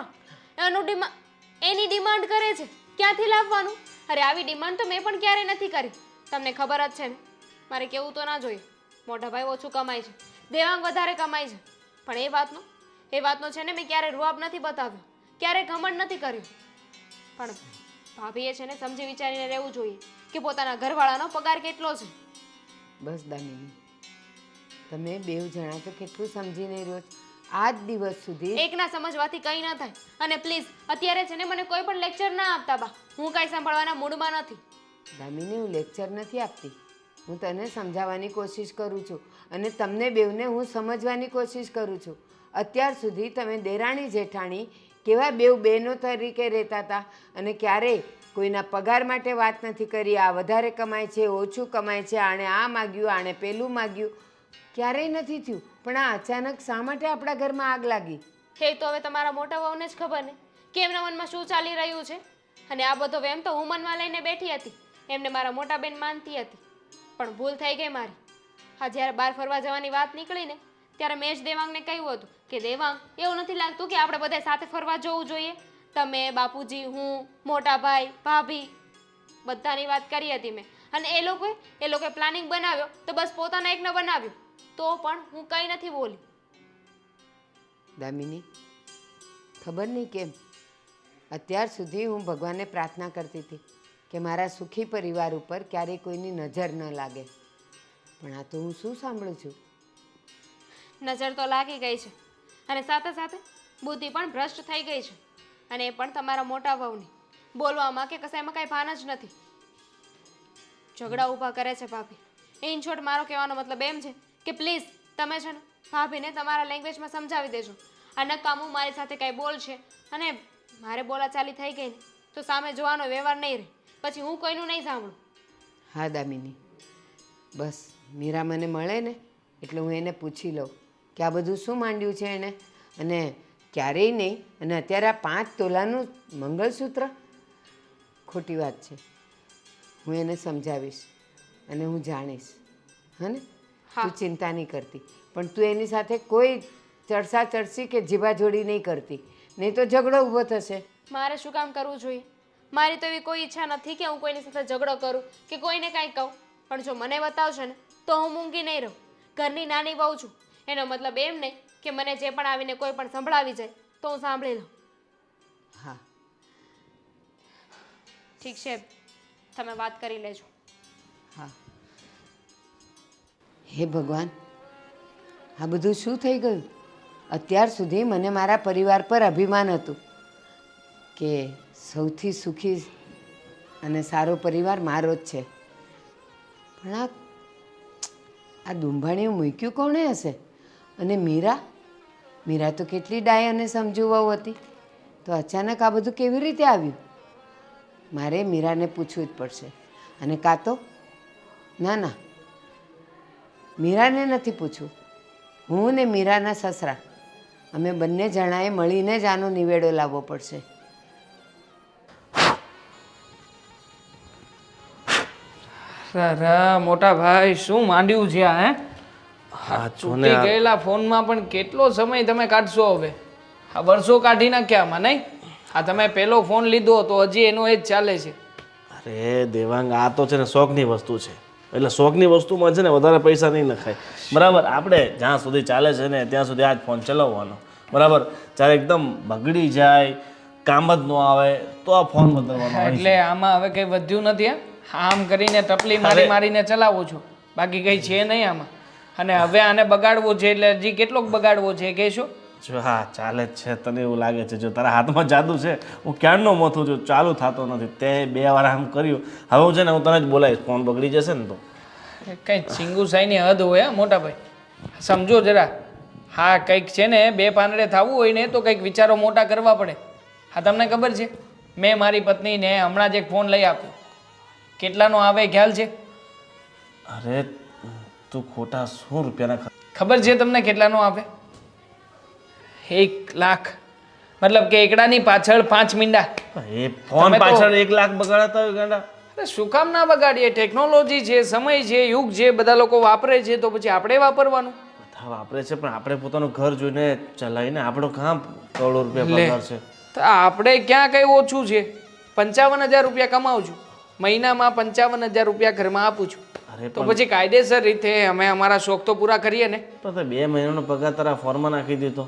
એની ડિમાન્ડ કરે છે, ક્યાંથી લાવવાનું? અરે આવી ડિમાન્ડ તો મેં પણ ક્યારેય નથી કરી. તમને ખબર જ છે ને, મારે કેવું તો ના જોઈએ, મોટા ભાઈ ઓછું કમાય છે, દેવાંગ વધારે કમાય છે. પણ એ વાતનો છે ને મેં ક્યારે રૂઆબ નથી બતાવ્યો, ક્યારે ઘમંડ નથી કર્યું. પણ ભાભીએ છે ને સમજી વિચારીને રહેવું જોઈએ કે પોતાના ઘરવાળાનો પગાર કેટલો છે. બસ દામિની, તમે બેવ જણા તો કેટલું સમજીને રહ્યો છો. આજ દિવસ સુધી એકના સમજવાથી કંઈ ના થાય. અને પ્લીઝ અત્યારે છે ને મને કોઈ પણ લેક્ચર ના આપતા બા, હું કાંઈ સાંભળવાના મૂડમાં નથી. દામિની હું લેક્ચર નથી આપતી, હું તને સમજાવવાની કોશિશ કરું છું અને તમને બેવને હું સમજવાની કોશિશ કરું છું. અત્યાર સુધી તમે દેરાણી જેઠાણી કેવા બેવ બહેનો તરીકે રહેતા હતા અને ક્યારેય કોઈના પગાર માટે વાત નથી કરી. આ વધારે કમાય છે, ઓછું કમાય છે, આણે આ માગ્યું, આણે પેલું માગ્યું, ક્યારેય નથી થયું. પણ આ અચાનક શા માટે આપણા ઘરમાં આગ લાગી? હે તો હવે તમારા મોટા વહુને જ ખબર ને કે એમના મનમાં શું ચાલી રહ્યું છે. અને આ બધો વેમ તો હું મનમાં લઈને બેઠી હતી, એમને મારા મોટા બેન માનતી હતી. પણ ભૂલ થઈ ગઈ મારી. હા, જ્યારે બહાર ફરવા જવાની વાત નીકળી ને ત્યારે મેં જ દેવાંગને કહ્યું હતું કે દેવાંગ, એવું નથી લાગતું કે આપણે બધા સાથે ફરવા જવું જોઈએ? તમે, બાપુજી, હું, મોટા ભાઈ, ભાભી, બધાની વાત કરી હતી મેં. અને એ લોકોએ પ્લાનિંગ બનાવ્યો તો બસ પોતાના એકને બનાવ્યું, તો પણ હું કંઈ નથી બોલી. દામિની, ખબર નહીં કેમ અત્યાર સુધી હું ભગવાનને પ્રાર્થના કરતી હતી કે મારા સુખી પરિવાર ઉપર ક્યારેય કોઈની નજર ન લાગે. પણ આ તો હું શું સાંભળું છું? નજર તો લાગી ગઈ છે અને સાથે સાથે બુદ્ધિ પણ ભ્રષ્ટ થઈ ગઈ છે. અને એ પણ તમારા મોટા વહુની. બોલવામાં કે કશાયમાં કાંઈ ભાન જ નથી. ઝઘડા ઊભા કરે છે ભાભી. ઇન શોર્ટ મારો કહેવાનો મતલબ એમ છે કે પ્લીઝ તમે છે ને ભાભીને તમારા લેંગ્વેજમાં સમજાવી દેજો. આ નકામું મારી સાથે કાંઈ બોલ છે અને મારે બોલાચાલી થઈ ગઈ ને તો સામે જોવાનો વ્યવહાર નહીં રહે, પછી હું કોઈનું નહીં સાંભળું. હા દામિની, બસ મીરા મને મળે ને એટલે હું એને પૂછી લઉં કે આ બધું શું માંડ્યું છે એને, અને ક્યારેય નહીં. અને અત્યારે આ 5 તોલાનું મંગળસૂત્ર ખોટી વાત છે. હું એને સમજાવીશ અને હું જાણીશ. હા ને? તું ચિંતા નહીં કરતી, પણ તું એની સાથે કોઈ ચડસા ચડસી કે જીભાજોડી નહીં કરતી, નહીં તો ઝઘડો ઊભો થશે. મારે શું કામ કરવું જોઈએ? મારી તો એવી કોઈ ઈચ્છા નથી કે હું કોઈની સાથે ઝઘડો કરું કે કોઈને કાંઈ કહું. પણ જો મને બતાવશે ને તો હું મૂંગી નહીં રહું. ઘરની નાની વહુ છું, એનો મતલબ એમ નહીં કે મને જે પણ આવીને કોઈ પણ સંભળાવી જાય તો હું સાંભળી લઉં. હા ઠીક છે, તમે વાત કરી લેજો. હા. હે ભગવાન, આ બધું શું થઈ ગયું? અત્યાર સુધી મને મારા પરિવાર પર અભિમાન હતું કે સૌથી સુખી અને સારો પરિવાર મારો જ છે. પણ આ દુંભાણીઓ મૂક્યું કોણે હશે? અને મીરા તો કેટલી ડાય અને સમજુ વહુ હતી, તો અચાનક આ બધું કેવી રીતે આવ્યું? મારે મીરાને પૂછવું જ પડશે. અને કાં તો ના, મીરાને નથી પૂછવું, હું ને મીરાના સસરા અમે બંને જણાએ મળીને જ આનો નિવેડો લાવવો પડશે. મોટા ભાઈ, શું માંડ્યું છે આ? હા તૂટી ગયેલા ફોનમાં પણ કેટલો સમય તમે કાઢશો હવે? આ વર્ષો કાઢી નાખ્યા આમાં, નહીં? આ તમે પેલો ફોન લીધો તો હજી એનો એ જ ચાલે છે. અરે દેવાંગ, આ તો છે ને શોખની વસ્તુ છે, એટલે શોખની વસ્તુમાં છે ને વધારે પૈસા નહીં નખાય. બરાબર, આપણે જ્યાં સુધી ચાલે છે ને ત્યાં સુધી આ જ ફોન ચલાવવાનો. બરાબર, જ્યારે એકદમ બગડી જાય કામ જ ન આવે તો આ ફોન બદલવાનો હોય છે. એટલે આમાં હવે કંઈ વધ્યું નથી હા આમ કરીને ટપલી મારીને ચલાવો છો બાકી કંઈ છે નહીં આમાં અને હવે આને બગાડવો છે એટલે હજી કેટલોક બગાડવો છે કહેશો જો હા ચાલે જ છે તને એવું લાગે છે જો તારા હાથમાં જાદુ છે હું ક્યારનો મોથું છું ચાલુ થતો નથી તે 2 વાર આમ કર્યું હવે હું છે ને હું તને જ બોલાવીશ ફોન બગડી જશે ને તો કંઈ ચિંગુસાઈની હદ હોય હા મોટા ભાઈ સમજો જરા હા કંઈક છે ને 2 પાંદડે થવું હોય ને તો કંઈક વિચારો મોટા કરવા પડે હા તમને ખબર છે મેં મારી પત્નીને હમણાં જ એક ફોન લઈ આપ્યો કેટલાનો આવે ખ્યાલ છે અરે તું ખોટા 100 રૂપિયાના ખબર છે તમને કેટલાનો આવે 1 લાખ મતલબ કે એકડાની પાછળ 5 મીંડા એ ફોન તમે તો- પાછળ 1 લાખ બગાડતા હોય ગાંડા અરે શું કામ ના બગાડીએ ટેકનોલોજી છે સમય છે યુગ છે બધા લોકો વાપરે છે તો પછી આપણે વાપરવાનું બધા વાપરે છે પણ આપણે પોતાનું ઘર જોઈને ચલાવીને આપણો કામ કરોડો રૂપિયા લે. પગાર છે તો આપણે ક્યાં કઈ ઓછું છે 55,000 રૂપિયા કમાવું છું મહિનામાં 55,000 રૂપિયા ઘરમાં આપું છું અરે તો પછી કાયદેસર રીતે અમે અમારા શોખ તો પૂરા કરીએ ને પણ તે 2 મહિનાનો પગાર તારા ફોર્મમાં નાખી દીધો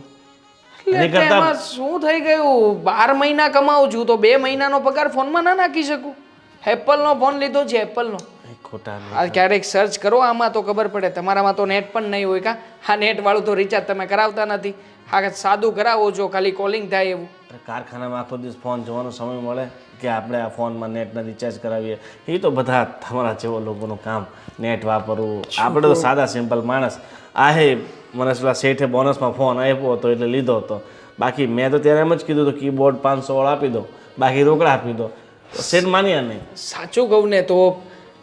એટલે એની કરતા એમાં શું થઈ ગયું 12 મહિના કમાવું છું તો 2 મહિનાનો પગાર ફોનમાં ના નાખી શકું એપલનો ફોન લીધો છે એપલનો એ ખોટા નહીં. આ ક્યારેક સર્ચ કરો આમાં તો ખબર પડે તમારામાં તો નેટ પણ નહીં હોય કા હા નેટ વાળું તો રિચાર્જ તમે કરાવતા નથી હા સાદું કરાવો છો ખાલી કોલિંગ થાય એવું આપણે કારખાનામાં આખો દિવસ ફોન જોવાનો સમય મળે કે આપણે આ ફોનમાં નેટના રિચાર્જ કરાવીએ એ તો બધા તમારા જેવો લોકોનું કામ નેટ વાપરવું આપણે તો સાદા સિમ્પલ માણસ આ હે મને પેલા શેઠે બોનસમાં ફોન આપ્યો હતો એટલે લીધો હતો બાકી મેં તો ત્યારે એમ જ કીધું હતું કીબોર્ડ 500 વાળો આપી દો બાકી રોકડા આપી દો તો શેઠ માન્યા નહીં સાચું કહું ને તો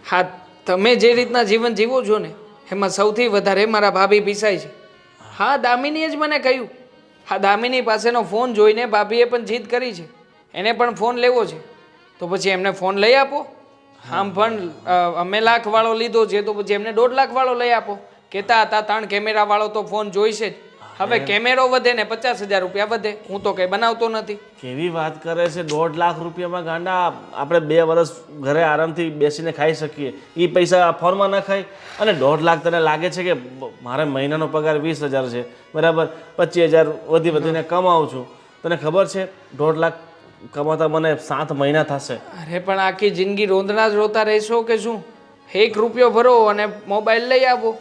હા તમે જે રીતના જીવન જીવો છો ને એમાં સૌથી વધારે મારા ભાભી પીસાય છે હા દામિનીએ જ મને કહ્યું હા દામિની પાસેનો ફોન જોઈને ભાભીએ પણ જીદ કરી છે એને પણ ફોન લેવો છે તો પછી એમને ફોન લઈ આપો આમ પણ અમે લાખવાળો લીધો છે તો પછી એમને 1.5 લાખવાળો લઈ આપો કહેતા હતા 3 કેમેરાવાળો તો ફોન જોઈશે જ હવે કેમેરો વધે ને 50,000 રૂપિયા વધે હું તો કંઈ બનાવતો નથી કેવી વાત કરે છે 1.5 લાખ રૂપિયામાં ગાંડા આપણે 2 વર્ષ ઘરે આરામથી બેસીને ખાઈ શકીએ એ પૈસા ફોનમાં ન ખાય અને 1.5 લાખ તને લાગે છે કે મારે મહિનાનો પગાર 20,000 છે બરાબર 25,000 વધીને કમાઉં છું તને ખબર છે 1.5 લાખ કમાતા મને 7 મહિના થશે અરે પણ આખી જિંદગી રોંદણા જ રોતા રહેશો કે શું 1 રૂપિયો ભરો અને મોબાઈલ લઈ આવો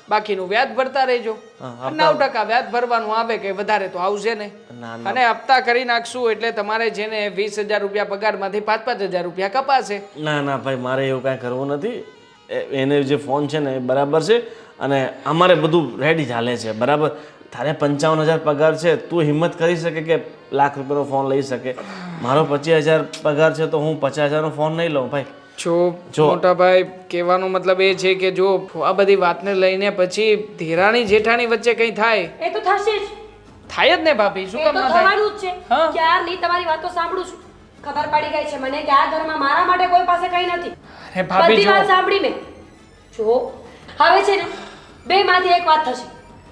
બાકીનું વ્યાજ ભરતા રહેજો 9% વ્યાજ ભરવાનું આવે કે વધારે તો આવશે નહીં ના, અને હપ્તા કરી નાખશું એટલે તમારે છે ને 20,000 રૂપિયા પગારમાંથી 5,000 રૂપિયા કપાશે ના ના ભાઈ મારે એવું કાંઈ કરવું નથી એને જે ફોન છે ને એ બરાબર છે અને અમારે બધું રેડી ચાલે છે બરાબર તારે 55,000 પગાર છે તું હિંમત કરી શકે કે ₹1 લાખ રૂપિયાનો ફોન લઈ શકે મારો 25,000 પગાર છે તો હું 50,000નો ફોન નહીં લઉં ભાઈ જો મોટા ભાઈ કહેવાનો મતલબ એ છે કે જો આ બધી વાતને લઈને પછી ધીરાણી જેઠાણી વચ્ચે કંઈ થાય એ તો થશે જ થાય જ ને ભાભી શું એ કામ તો ના થાય થવાનું જ છે હા. ક્યારની તમારી વાતો સાંભળું છું ખબર પડી ગઈ છે મને કે આ ઘરમાં મારા માટે કોઈ પાસે કંઈ નથી અરે ભાભી બધી જો વાત સાંભળી મેં જો હવે છે ને બેમાંથી એક વાત થશે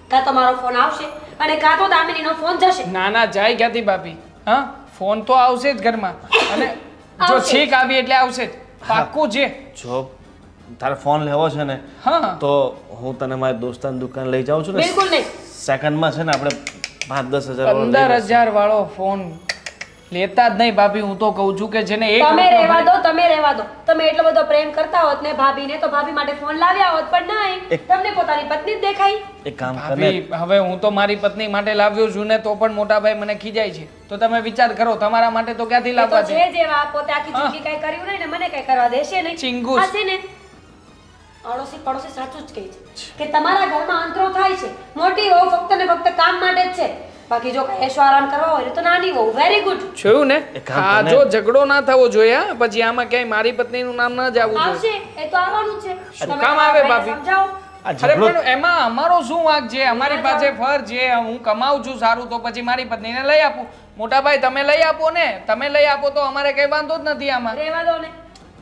કાં તો મારો ફોન આવશે અને કાં તો દામિનીનો ફોન જશે ના ના જાય ક્યાંથી ભાભી હા ફોન તો આવશે જ ઘરમાં અને જો આવશે. છીક આવી એટલે આવશે જ પાક્કું છે જો તારે ફોન લેવો છે ને હા તો હું તને મારી દોસ્તાની દુકાન લઈ જાઉં છું ને બિલકુલ નહીં સેકન્ડમાં છે ને આપણે 5-10 હજાર વાળો લઈ લઈશું. 15,000 વાળો ફોન લેતા જ નહીં ભાભી હું તો કહું છું કે જેને એક તમે રૂપિયો રહેવા દો તમે રહેવા દો તમે એટલો બધો પ્રેમ કરતા હોત ને ભાભીને તો ભાભી માટે ફોન લાવ્યા હોત પણ નહીં તમને પોતાની પત્ની જ દેખાઈ એક કામ કર ને ભાભી હવે હું તો મારી પત્ની માટે લાવ્યો છું ને તો પણ મોટા ભાઈ મને ખીજાય છે તો તમે વિચાર કરો તમારા માટે તો ક્યાંથી એ તો લાવવા છે છે જેવા પોતે આખી જિંદગી કઈ કર્યું નહીં ને મને કઈ કરવા દેશે નહીં ચિંગુસ. આ છે ને અડોશી પડોશી સાચું જ કહે છે કે તમારા ઘરમાં અંતરો થાય છે મોટી વહુ ફક્ત ને ફક્ત કામ માટે જ છે બાકી જો કઈ એશો આરામ કરવા હોય ને તો નાની વહુ વેરી ગુડ જોયું ને એક કામ હા કર ને. જો ઝઘડો ના થવો જોઈએ હા પછી આમાં ક્યાંય મારી પત્નીનું નામ ના જવું જોઈએ આવશે એ તો આવવાનું જ છે શું તમે કામ તમારા આવે ભાઈને ભાભી? સમજાવો આ અરે ઝઘડો પણ એમાં અમારો શું વાંક છે અમારી પાસે ફર છે હું કમાઉં છું સારું તો પછી મારી પત્નીને લઈ આપું મોટા ભાઈ તમે લઈ આપો ને તમે લઈ આપો તો અમારે કઈ વાંધો જ નથી આમાં રહેવા દો ને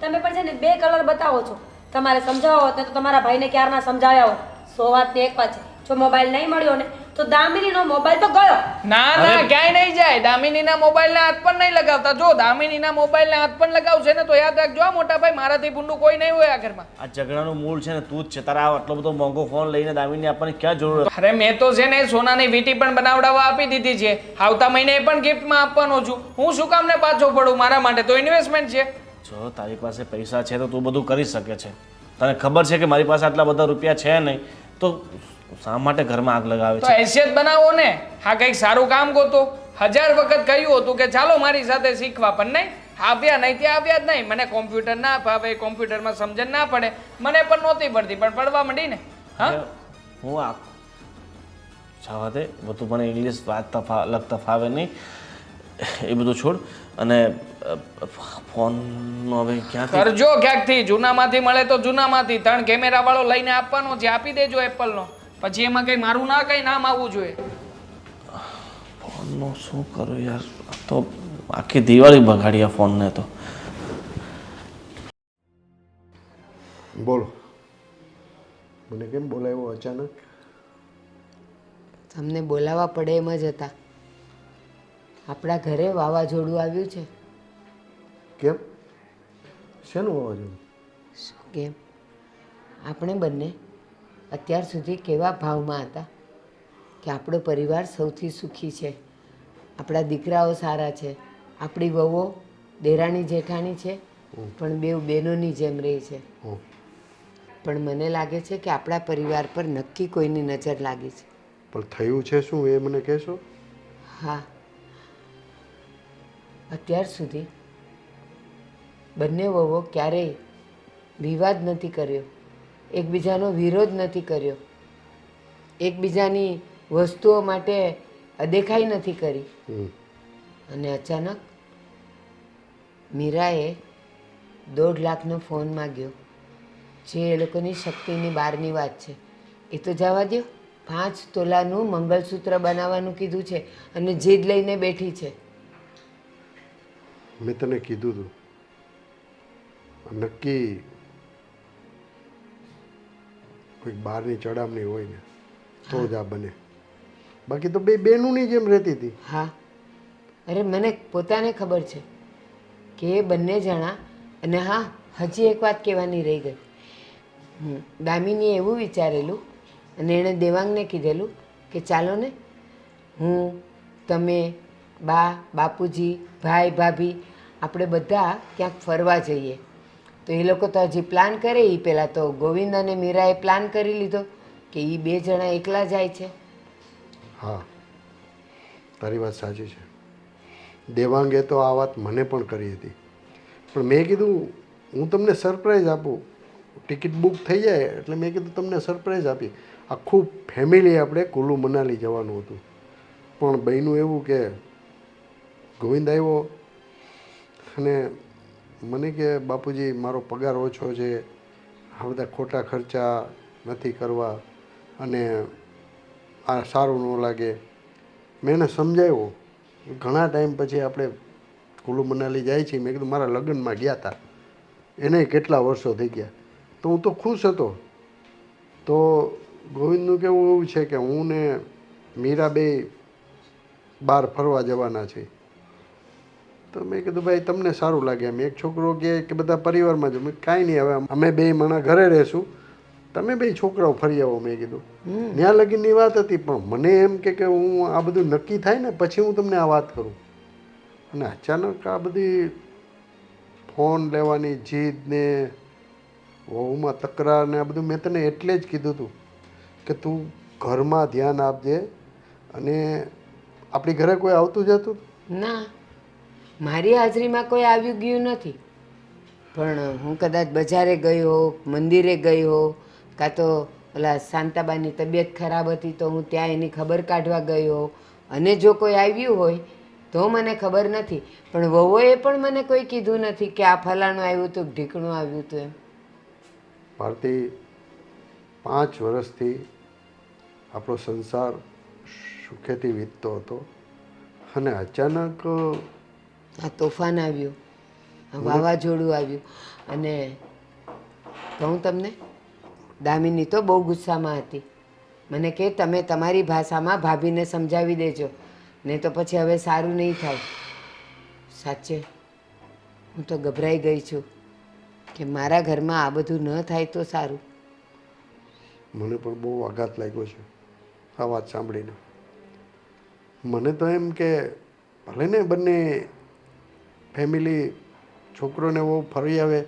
તમે પણ છે ને બે કલર બતાવો છો તમારે સમજાવો હોત ને તો તમારા ભાઈને ક્યારના સમજાવ્યા હોત 100 વાતની એક વાત છે જો મોબાઈલ નહીં મળ્યો ને તો દામિનીનો મોબાઈલ તો ગયો. ના ના ક્યાંય નહીં જાય. દામિનીના મોબાઈલને હાથ પણ નહીં લગાવતા. જો દામિનીના મોબાઈલને હાથ પણ લગાવશે ને તો યાદ રાખજો આ મોટા ભાઈ, મારાથી ભૂંડું કોઈ નહીં હોય આ ઘરમાં. આ ઝઘડાનું મૂળ છે ને તું જ છે. તારા આટલો બધો મોંઘો ફોન લઈને દામિની આપવાની ક્યાં જરૂર? અરે મેં તો છે ને સોનાની વીંટી પણ બનાવડાવવા આપી દીધી છે. આવતા મહિને એ પણ ગિફ્ટમાં આપવાનો છું. હું શું કામને પાછો પડું? મારા માટે તો ઇન્વેસ્ટમેન્ટ છે. જો તારી પાસે પૈસા છે તો તું બધું કરી શકે છે. તને ખબર છે કે મારી પાસે આટલા બધા રૂપિયા છે નહીં, તો શા માટે ઘરમાં આગ લગાવે તો છે? હેસિયત બનાવો ને. હા કંઈક સારું કામ ગોતો. 1000 વખત કહ્યું હતું કે ચાલો મારી સાથે શીખવા, પણ નહીં. આવ્યા નહીં ત્યાં આવ્યા જ નહીં. મને કોમ્પ્યુટર ના ફાવે, કોમ્પ્યુટરમાં સમજણ ના પડે, મને પણ નહોતી પડતી, પણ પડવા માંડી ને. હા હું આ જવા દે, બધું મને ઇંગ્લિશ વાંચતા લખતા ફાવે નહીં, એ બધું છોડ. અને ફોનનો હવે ક્યાંથી કરજો ક્યાંકથી. જૂનામાંથી મળે તો જૂનામાંથી. 3 કેમેરા વાળો લઈને આપવાનો છે, આપી દેજો એપલનો. પછી એમાં કંઈ મારું ના કંઈ નામ આવવું જોઈએ. ફોનનો શું કરું યાર? આ તો આખી દિવાળી બગાડી આ ફોનને તો. બોલો, મને કેમ બોલાવ્યો અચાનક? તમને બોલાવવા પડે એમ જ હતા. આપણા ઘરે વાવાઝોડું આવ્યું છે. કેમ? શેનું વાવાઝોડું? શું કેમ? આપણે બંને અત્યાર સુધી કેવા ભાવમાં હતા કે આપણો પરિવાર સૌથી સુખી છે, આપણા દીકરાઓ સારા છે, આપણી વહુઓ દેરાણી જેઠાણી છે, પણ બેઉ બહેનોની જેમ રહે છે. પણ મને લાગે છે કે આપણા પરિવાર પર નક્કી કોઈની નજર લાગી છે. પણ થયું છે શું એ મને કહેશો? હા, અત્યાર સુધી બંને વહુઓ ક્યારેય વિવાદ નથી કર્યો, એકબીજાનો વિરોધ નથી કર્યો, એકબીજાની વસ્તુઓ માટે અદેખાઈ નથી કરી. અને અચાનક મીરાએ 1.5 લાખનો ફોન માગ્યો, જે એ લોકોની શક્તિની બહારની વાત છે. એ તો જવા દો, 5 તોલાનું મંગળસૂત્ર બનાવવાનું કીધું છે અને જીદ લઈને બેઠી છે. મેં તને કીધું હતું નક્કી કોઈક બહારની ચડામણી હોય ને તો જ આ બને, બાકી તો બે બહેનોની જેમ રહેતી હતી. હા, અરે મને પોતાને ખબર છે કે એ બંને જણા. અને હા, હજી એક વાત કહેવાની રહી ગઈ. દામિનીએ એવું વિચારેલું અને એણે દેવાંગને કીધેલું કે ચાલો ને હું, તમે, બા, બાપુજી, ભાઈ, ભાભી આપણે બધા ક્યાંક ફરવા જઈએ. તો એ લોકો તો હજી પ્લાન કરે. એ પહેલાં તો ગોવિંદ અને મીરાએ પ્લાન કરી લીધો કે એ 2 જણા એકલા જાય છે. હા, તારી વાત સાચી છે. દેવાંગે તો આ વાત મને પણ કરી હતી, પણ મેં કીધું હું તમને સરપ્રાઈઝ આપું. ટિકિટ બુક થઈ જાય એટલે મેં કીધું તમને સરપ્રાઈઝ આપી. આખું ફેમિલી આપણે કુલ્લુ મનાલી જવાનું હતું, પણ બન્યું એવું કે ગોવિંદ આવ્યો અને મને કે બાપુજી મારો પગાર ઓછો છે, આ બધા ખોટા ખર્ચા નથી કરવા અને આ સારું ન લાગે. મેં એને સમજાવ્યો. ઘણા ટાઈમ પછી આપણે કુલ્લુ મનાલી જાય છીએ. મેં કીધું મારા લગ્નમાં ગયા હતા, એને કેટલા વર્ષો થઈ ગયા, તો હું તો ખુશ હતો. તો ગોવિંદનું કહેવું એવું છે કે હું ને મીરા બે બહાર ફરવા જવાના છે. તો મેં કીધું ભાઈ તમને સારું લાગે એમ. એક છોકરો કહે કે બધા પરિવારમાં જ. મેં કાંઈ નહીં, હવે અમે 2 માણસ ઘરે રહેશું, તમે 2 છોકરાઓ ફરી આવો. મેં કીધું ત્યાં લગીનની વાત હતી, પણ મને એમ કે હું આ બધું નક્કી થાય ને પછી હું તમને આ વાત કરું. અને અચાનક આ બધી ફોન લેવાની જીદ ને વહુમાં તકરાર ને આ બધું મેં તને એટલે જ કીધું હતું કે તું ઘરમાં ધ્યાન આપજે. અને આપણી ઘરે કોઈ આવતું જતું? ના, મારી હાજરીમાં કોઈ આવ્યું ગયું નથી. પણ હું કદાચ બજારે ગઈ હો, મંદિરે ગઈ હો, કાં તો ઓલા શાંતાબાની તબિયત ખરાબ હતી તો હું ત્યાં એની ખબર કાઢવા ગઈ હો, અને જો કોઈ આવ્યું હોય તો મને ખબર નથી. પણ વહુએ પણ મને કોઈ કીધું નથી કે આ ફલાણું આવ્યું હતું, ઢીકણું આવ્યું હતું એમ. ભારતી, 5 વર્ષથી આપણો સંસાર સુખેથી વીતતો હતો અને અચાનક આ તોફાન આવ્યું, આ વાવાઝોડું આવ્યું. અને કહું તમને, દામિની તો બહુ ગુસ્સામાં હતી. મને કે તમે તમારી ભાષામાં ભાભીને સમજાવી દેજો, નહીં તો પછી હવે સારું નહીં થાય. સાચે હું તો ગભરાઈ ગઈ છું કે મારા ઘરમાં આ બધું ન થાય તો સારું. મને પણ બહુ આઘાત લાગ્યો છે આ વાત સાંભળીને. મને તો એમ કે ભલે ને બંને ફેમિલી છોકરોને બહુ ફરી આવે,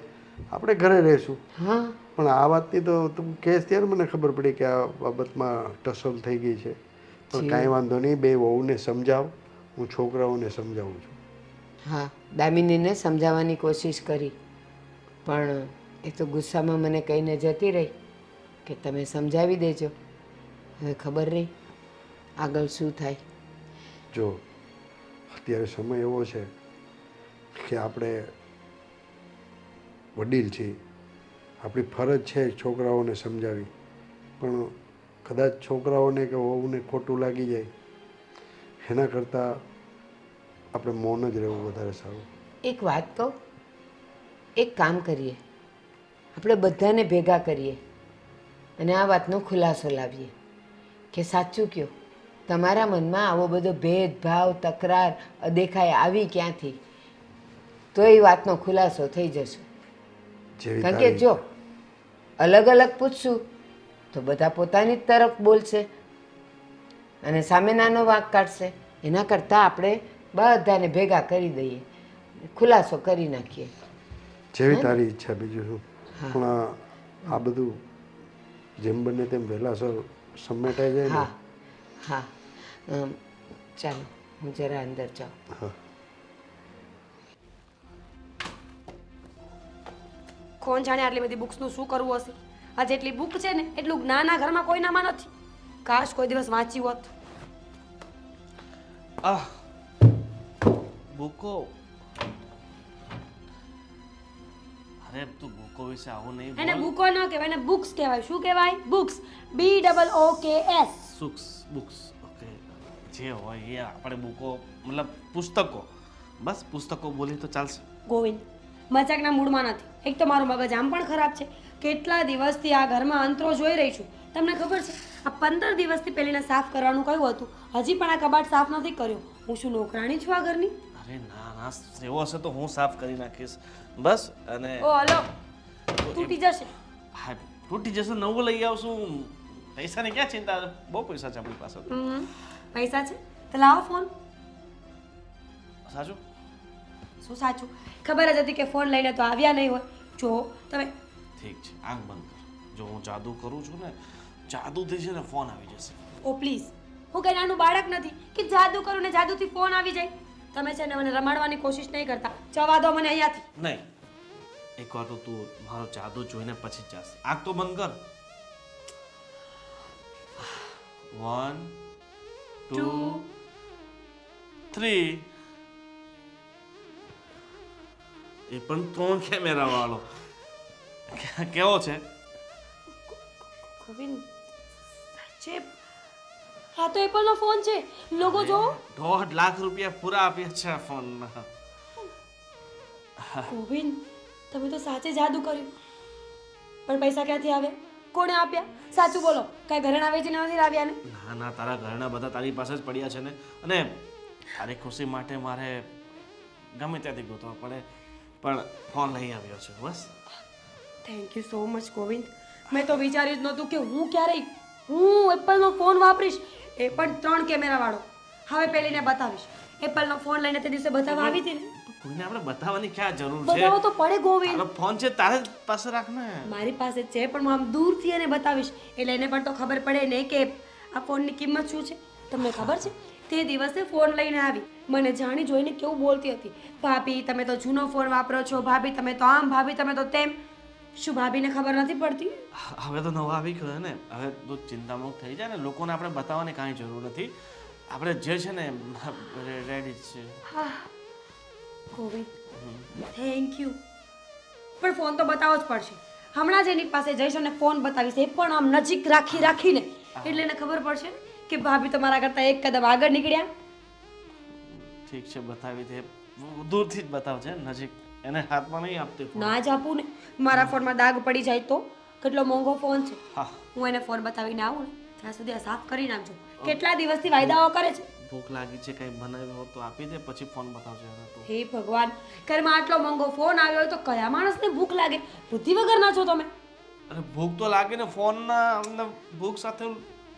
આપણે ઘરે રહીશું, હા પણ આ વાતની તો તું કહેશ ત્યારે મને ખબર પડી કે આ બાબતમાં ટસલ થઈ ગઈ છે. પણ કાંઈ વાંધો નહીં, બે વહુને સમજાવ, હું છોકરાઓને સમજાવું છું. હા, દામિનીને સમજાવવાની કોશિશ કરી, પણ એ તો ગુસ્સામાં મને કહીને જતી રહી કે તમે સમજાવી દેજો. હવે ખબર નહીં આગળ શું થાય. જો અત્યારે સમય એવો છે કે આપણે વડીલ છીએ, આપણી ફરજ છે છોકરાઓને સમજાવી, પણ કદાચ છોકરાઓને કે વહુને ખોટું લાગી જાય એના કરતાં આપણે મૌન જ રહેવું વધારે સારું. એક વાત કહું, એક કામ કરીએ, આપણે બધાને ભેગા કરીએ અને આ વાતનો ખુલાસો લાવીએ કે સાચું કહો, તમારા મનમાં આવો બધો ભેદભાવ, તકરાર, અદેખાઈ આવી ક્યાંથી? તો એ વાતનો ખુલાસો થઈ જશે. જેવી કારણ કે તારી જો અલગ અલગ પૂછશું તો બધા પોતાની જ તરફ બોલશે અને સામે નાનો વાંક કાઢશે. એના કરતાં આપણે બધાને ભેગા કરી દઈએ, ખુલાસો કરી નાખીએ. જેવી તારી ઈચ્છા, બીજું શું. પણ આ બધું જેમ બને તેમ વહેલાસર સમેટાઈ જાય હા ને. હા ચાલો હું જરા અંદર જાઉં. હા, કોણ જાણે આટલી બધી બુક્સનું શું કરવું હશે. આ જેટલી બુક છે ને એટલું જ્ઞાન આ ઘરમાં કોઈનામાં નથી. કાશ કોઈ દિવસ વાંચ્યું હોત. આહ બુકો. અરે તું બુકો વિશે આવું નહીં એને બોલ. બુકો ન કહેવાય, એને બુક્સ કહેવાય. શું કહેવાય? બુક્સ. BOOKS. બુક્સ ઓકે, જે હોય એ આપણે બુકો મતલબ પુસ્તકો, બસ પુસ્તકો બોલી તો ચાલશે. ગોવિંદ, મજાકના મૂડમાં નથી. એક તો મારું મગજ આમ પણ ખરાબ છે. કેટલા દિવસથી આ ઘરમાં અંતરો જોઈ રહી છું. તમને ખબર છે આ 15 દિવસથી પેલીને સાફ કરવાનું કહ્યું હતું, હજી પણ આ કબાટ સાફ નથી કર્યો. હું શું નોકરાણી છું આ ઘરની? અરે ના ના, એવો હશે તો હું સાફ કરી નાખીશ બસ. અને ઓ હલો, તૂટી જશે. હા તૂટી જશે, નવું લઈ આવશું. પૈસાની ક્યાં ચિંતા, બહુ પૈસા છે આપણી પાસે. પૈસા છે તો લાવો ફોન. સાચું? શું સાચું? ખબર જ હતી કે ફોન લઈને તો આવ્યા નહીં હોય. જો તમે ઠીક છે, આંખ બંધ કર. જો હું જાદુ કરું છું ને, જાદુથી છે ને ફોન આવી જશે. ઓ પ્લીઝ, હું કઈ નાનું બાળક નથી કે જાદુ કરું ને જાદુથી ફોન આવી જાય. તમે છે ને મને રમાડવાની કોશિશ નહીં કરતા. જવા દો મને અહીંયાથી. નહીં, એકવાર તો તું મારો જાદુ જોઈને પછી જ જાશે. આંખ તો બંધ કર. 1 2 3. એ પણ 3 કેમેરા વાળો કેવો છે? ગોવિંદ સાચે હા તો એપલનો ફોન છે. લોગો જો. 1.5 લાખ રૂપિયા પૂરા આપ્યા છે આ ફોનના. ગોવિંદ, તમે તો સાચે જાદુ કર્યું. પણ પૈસા ક્યાંથી આવ્યા? કોણે આપ્યા? સાચું બોલો, કઈ ઘરેણા વેચીને નથી લાવ્યા ને? ના ના, તારા ઘરના બધા તારી પાસે જ પડ્યા છે ને, અને તારી ખુશી માટે મારે ગમે ત્યાંથી ગોતવા પડે, પણ ફોન લઈ આવ્યો છે બસ. Thank you so much Govind. મેં તો વિચાર્યું જ નહોતું કે હું ક્યારેય એપલનો ફોન વાપરીશ, એ પણ 3 કેમેરા વાળો. હવે પેલીને બતાવીશ. એપલનો ફોન લઈને તે દિવસે બતાવવા આવી હતી ને. કોઈને આપણે બતાવવાની ક્યાં જરૂર છે? બતાવો તો પડે ગોવિંદ. તારો ફોન છે તારે જ પાસે રાખ ને. મારી પાસે જ છે, પણ હું આમ દૂરથી એને બતાવીશ એટલે એને પણ તો ખબર પડે ને કે આ ફોનની કિંમત શું છે. તમને ખબર છે તે દિવસે ફોન લઈને આવી, મને જાણી જોઈને કેવું બોલતી હતી, ભાભી તમે તો જૂનો ફોન વાપરો છો, ભાભી તમે તો આમ, ભાભી તમે તો તેમ. શું ભાભીને ખબર નથી પડતી? હવે તો નવા આવી ગયો ને, હવે તું ચિંતામુક્ત થઈ જાય ને. લોકોને આપણે બતાવવાની કાંઈ જરૂર નથી. આપણે જે છે ને રેડી જ છે. હા ગોવિંદ, થેન્ક યુ. પણ ફોન તો બતાવવો જ પડશે. હમણાં જ એની પાસે જઈશ અને ફોન બતાવીશ, એ પણ આમ નજીક રાખીને, એટલે એને ખબર પડશે કે ભાભી તો મારા કરતાં એક કદમ આગળ નીકળ્યા. ઠીક છે, બતાવી દે. દૂરથી જ બતાવજે, નજીક એને હાથમાં નહીં આપતી ફોન. ના જ આપું ને, મારા ફોનમાં દાગ પડી જાય તો. કેટલો મોંઘો ફોન છે. હા હું એને ફોન બતાવીને આવું ને ત્યાં સુધી આ સાફ કરી નાખજો. કેટલા દિવસથી વાયદાઓ કરે છે. ભૂખ લાગી છે, કંઈ બનાવ્યું હોત તો આપી દે, પછી ફોન બતાવજે હવે તું. હે ભગવાન, ઘરમાં આટલો મોંઘો ફોન આવ્યો હોય તો કયા માણસને ભૂખ લાગે? બુદ્ધિ વગરના છો તમે. અરે ભૂખ તો લાગે ને, ફોનના અંદર ભૂખ સાથે.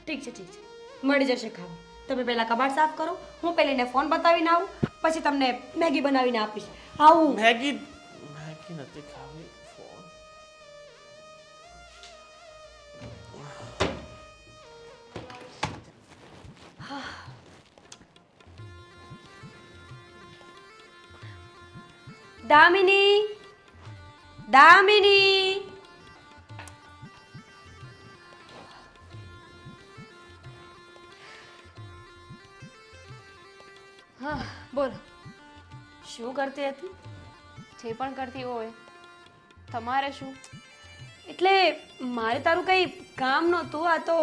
ઠીક છે ઠીક છે, મળી જશે ખાવા. તમે પહેલા કબાટ સાફ કરો, હું પેલીને ફોન બતાવીને આવું, પછી તમને મેગી બનાવીને આપીશ. આવું. મેગી નથી ખાવી, ફોન. દામિની, દામિની. હા બોલો. શું કરતી હતી? જે પણ કરતી હોય. તમારે શું? એટલે મારે તારું કંઈ કામ નહોતું. આ તો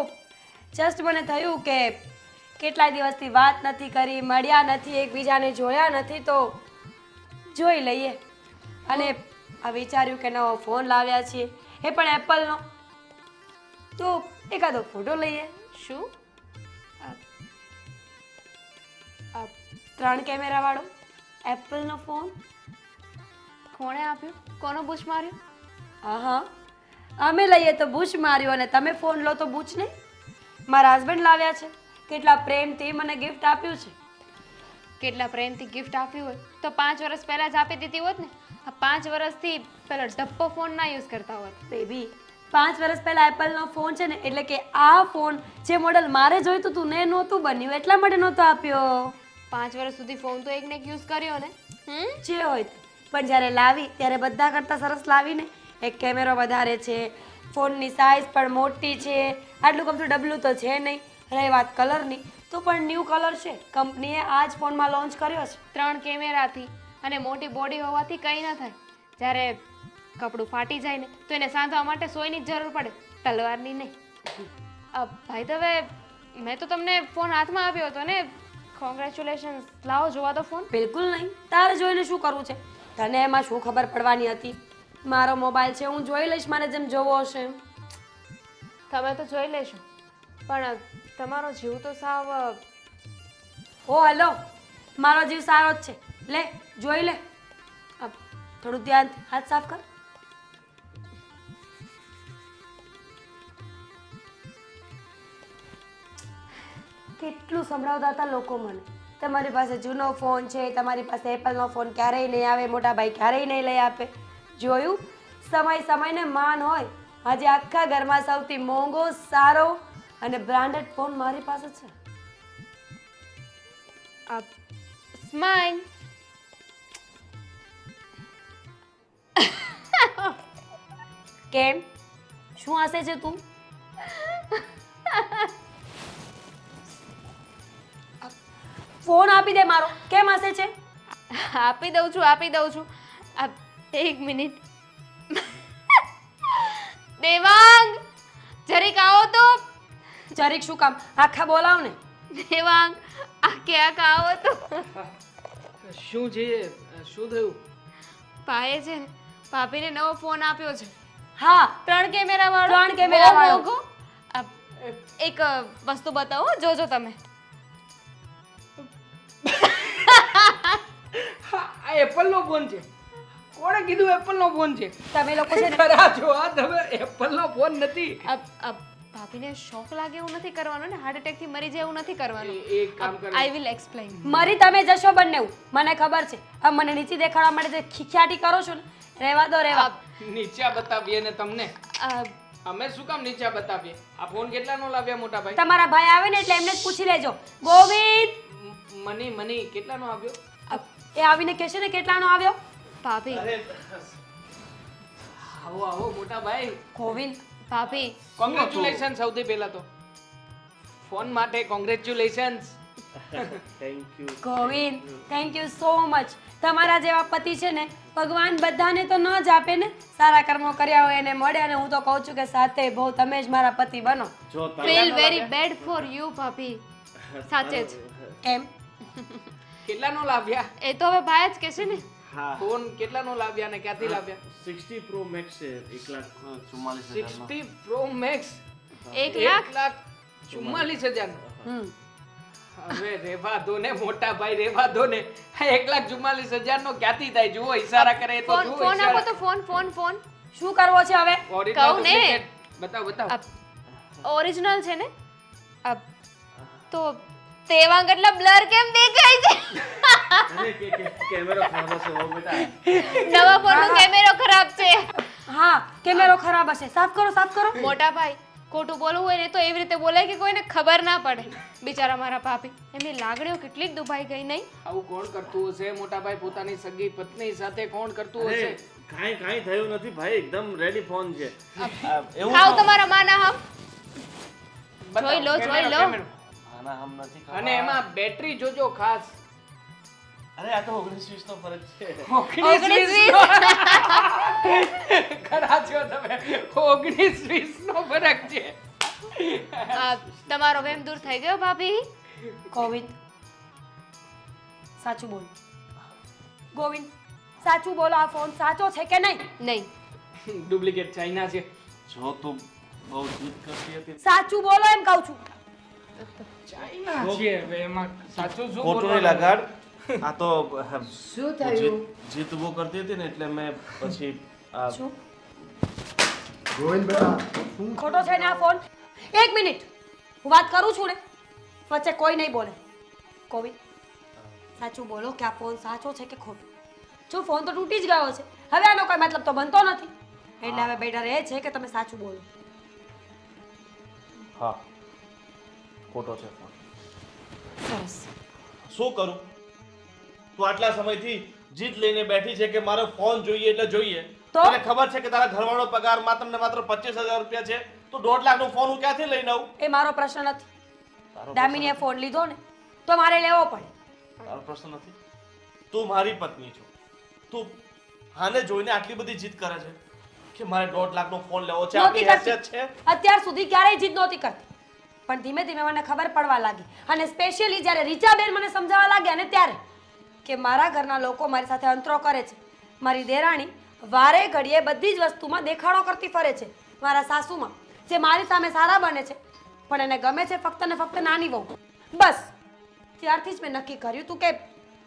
જસ્ટ મને થયું કે કેટલા દિવસથી વાત નથી કરી, મળ્યા નથી, એકબીજાને જોયા નથી, તો જોઈ લઈએ. અને આ વિચાર્યું કે નવો ફોન લાવ્યા છીએ, એ પણ એપલનો, તો એકાદો ફોટો લઈએ. શું? આ 3 કેમેરાવાળો એપલનો ફોન. કોણે આપ્યું? કોનો બૂચ માર્યો? હા, અમે લઈએ તો બૂચ માર્યો અને તમે ફોન લો તો બૂચ નહીં. મારા હસબન્ડ લાવ્યા છે, કેટલા પ્રેમથી મને ગિફ્ટ આપ્યું છે. કેટલા પ્રેમથી ગિફ્ટ આપ્યું હોય તો 5 વર્ષ પહેલા જ આપી દીધી હોત ને. આ 5 વર્ષથી પેલો ડબ્બો ફોન ના યુઝ કરતા હોત. બેબી, 5 વર્ષ પહેલા એપલનો ફોન છે ને, એટલે કે આ ફોન જે મોડલ મારે જોઈતું હતું ને નહોતું બન્યું, એટલા માટે નહોતો આપ્યો. 5 વર્ષ સુધી ફોન તો એકને એક યુઝ કર્યો ને. જે હોય તે. પણ જ્યારે લાવી ત્યારે બધા કરતાં સરસ લાવીને. એક કેમેરો વધારે છે, ફોનની સાઇઝ પણ મોટી છે, આટલું કમતું ડબલું તો છે નહીં. રહી વાત કલરની, તો પણ ન્યૂ કલર છે, કંપનીએ આ જ ફોનમાં લોન્ચ કર્યો છે. 3 કેમેરાથી અને મોટી બોડી હોવાથી કંઈ ન થાય. જ્યારે કપડું ફાટી જાય ને તો એને સાંધવા માટે સોયની જ જરૂર પડે, તલવારની નહીં. ભાઈ તો હવે મેં તો તમને ફોન હાથમાં આપ્યો હતો ને. કોંગ્રેચ્યુલેશન્સ. લાવો જોવા દો ફોન. બિલકુલ નહીં, તારે જોઈને શું કરવું છે? તને એમાં શું ખબર પડવાની હતી? મારો મોબાઈલ છે, હું જોઈ લઈશ મારે જેમ જોવો હશે. તમે તો જોઈ લેશો, પણ તમારો જીવ તો સાવ. ઓ હેલો, મારો જીવ સારો જ છે. લે જોઈ લે. થોડું ધ્યાનથી હાથ સાફ કર. કેટલું સંભળાવતા હતા લોકો મને, તમારી પાસે જૂનો ફોન છે, તમારી પાસે એપલનો ફોન ક્યારેય નહીં આવે, મોટા ભાઈ ક્યારેય નહીં લઈ આપે. જોયું, સમયને માન હોય. આજે આખા ઘરમાં સૌથી મોંઘો, સારો અને બ્રાન્ડેડ ફોન મારી પાસે છે. સ્માઈલ. કેમ, શું હસે છે તું? ફોન આપી દે મારો. કેમ હસે છે? આપી દઉં છું. 1 મિનિટ. દેવાંગ, જરીક આવો તો. જરીક શું કામ? આખા બોલાવ ને. દેવાંગ, આખે આવો તો. શું છે? શું થયું? ભાઈએ છે ને ભાભીને નવો ફોન આપ્યો છે. હા, 3 કેમેરા વાળો. 3 કેમેરા વાળો. બહુ મોંઘો. એક વસ્તુ બતાવો, જોજો તમે. આ એપલનો ફોન છે. કોણે કીધું એપલનો ફોન છે? તમે લોકો છે ને, ખરા જો, આ તમે એપલનો ફોન નથી. ભાભીને શોક લાગે એવું નથી કરવાનું ને, હાર્ટ એટેક થી મરી જાય એવું નથી કરવાનું. એક કામ કરો. I will explain. મરી તમે જશો બંને, મને ખબર છે. આ મને નીચે દેખાડવા માટે જે ખીખ્યાટી કરો છો ને, રહેવા દો, રહેવા. નીચા બતાવીએ ને તમને. અમે શું કામ નીચા બતાવીએ? આ ફોન કેટલાનો લાવ્યા મોટા ભાઈ? તમારા ભાઈ આવે ને એટલે એમને જ પૂછી લેજો. ગોવિંદ, મની કેટલાનો આવ્યો? એ આવીને કહેશે ને કેટલાનો આવ્યો. ભાભી, આવો મોટા ભાઈ. ગોવિંદ, ભાભી, કોંગ્રેચ્યુલેશન. સૌથી પહેલા તો ફોન માટે congratulations. Thank you. Govind, thank you so much. તમારા જેવા પતિ છે ને ભગવાન બધાને તો ન જ આપે ને. સારા કર્મો કર્યા હોય એને મળે. અને હું તો કહું છું કે સાથે બહુ તમે જ મારા પતિ બનો. જો feel very bad for you ભાભી. સાચે જ. એમ કેટલાનો લાવ્યા? એ તો હવે ભાઈ જ કહેશે ને. હા, ફોન કેટલાનો લાવ્યા ને ક્યાંથી લાવ્યા? 60 Pro Max છે, 1,44,000 નો. 60 Pro Max 1 લાખ. 44,000 હમ હવે રેવા દો ને મોટા ભાઈ, રેવા દો ને. આ 1,44,000 નો ક્યાંથી થાય? જુઓ ઈશારા કરે તો ફોન જુઓ ફોન આપો ઈશારા. તો ફોન શું કરવો છે હવે? Original કહું ને. duplicate. બતાવો. ઓરિજિનલ છે ને અબ તો તેવા કેટલા બ્લર કેમ દેખાય છે? અરે કેમેરો ખરાબ હશે હો બેટા. નવા ફોનનો કેમેરો ખરાબ છે. હા કેમેરો ખરાબ હશે. સાફ કરો. મોટા ભાઈ ખોટું બોલવું હોય ને તો એવી રીતે બોલાય કે કોઈને ખબર ના પડે. બિચારા મારા ભાભી, એમની લાગણીઓ કેટલી જ દુભાઈ ગઈ નહીં? આવું કોણ કરતું હશે મોટા ભાઈ? પોતાની સગી પત્ની સાથે કોણ કરતું અરે હશે? કાંઈ થયું નથી ભાઈ, એકદમ રેડી ફોન છે. એવું ખાવ તમારા માના હમ. બતાવો, જોઈ લો, કેમેરો, જોઈ લો. કેમેરો. આના હમ નથી ખાવા. અને એમાં બેટરી જોજો ખાસ. અરે આ તો 19-20 નો ફરક છે. 19-20 ખરા છો તમે. 19-20 નો ફરક છે. તમારો વેમ દૂર થઈ ગયો ભાભી? ગોવિંદ સાચું બોલો. ગોવિંદ સાચું બોલો, આ ફોન સાચો છે કે નહીં? નહીં. ડુપ્લિકેટ ચાઇના છે. જો તું બહુ જીદ કરતી હતી. સાચું બોલો એમ કહું છું. ચાઇના છે. હવે એમાં સાચું શું ખોટું નહીં બોલવાનું? લગાડ. આ તો શું થયું? જીત બહુ કરતી હતી ને એટલે મેં પછી આ શું ગોવિંદ બેટા ખોટો છે ને આ ફોન? એક મિનિટ, હું વાત કરું છું ને, વચ્ચે કોઈ નહીં બોલે. ગોવિંદ સાચું બોલો કે આ ફોન સાચો છે કે ખોટો? જો ફોન તો તૂટી જ ગયો છે, હવે આનો કોઈ મતલબ તો બનતો નથી. એટલે હવે બેટર એ છે કે તમે સાચું બોલો. હા ખોટો છે ફોન. સરસ. શું કરું? તું આટલા સમયથી જીત લઈને બેઠી છે કે મારો ફોન જોઈએ એટલે જોઈએ. તો? તને ખબર છે કે તારા ઘરવાળો પગાર માત્ર ને માત્ર 25,000 રૂપિયા છે. તો 1.5 લાખનો ફોન હું ક્યાંથી લઈને આવું? એ મારો પ્રશ્ન નથી. તારો દામિનીએ ફોન લીધો ને તો મારે લેવો પડે. તારો પ્રશ્ન નથી. તું મારી પત્ની છો. તું આને જોઈને આટલી બધી જીત કરે છે કે મારે 1.5 લાખનો ફોન લેવો છે. નહોતી આપણી કરતી. હેસિયત છે. અત્યાર સુધી ક્યારેય જીદ નહોતી કરતી, પણ ધીમે ધીમે મને ખબર પડવા લાગી. અને સ્પેશિયલી જ્યારે રીચાબેન મને સમજાવવા લાગ્યા ને ત્યારે કે મારા ઘરના લોકો મારી સાથે અંતરો કરે છે. મારી દેરાણી વારે ઘડીએ બધી જ વસ્તુમાં દેખાડો કરતી ફરે છે. મારા સાસુમાં જે મારી સામે સારા બને છે પણ એને ગમે છે ફક્ત ને ફક્ત નાની વહુ. બસ ત્યારથી જ મેં નક્કી કર્યું હતું કે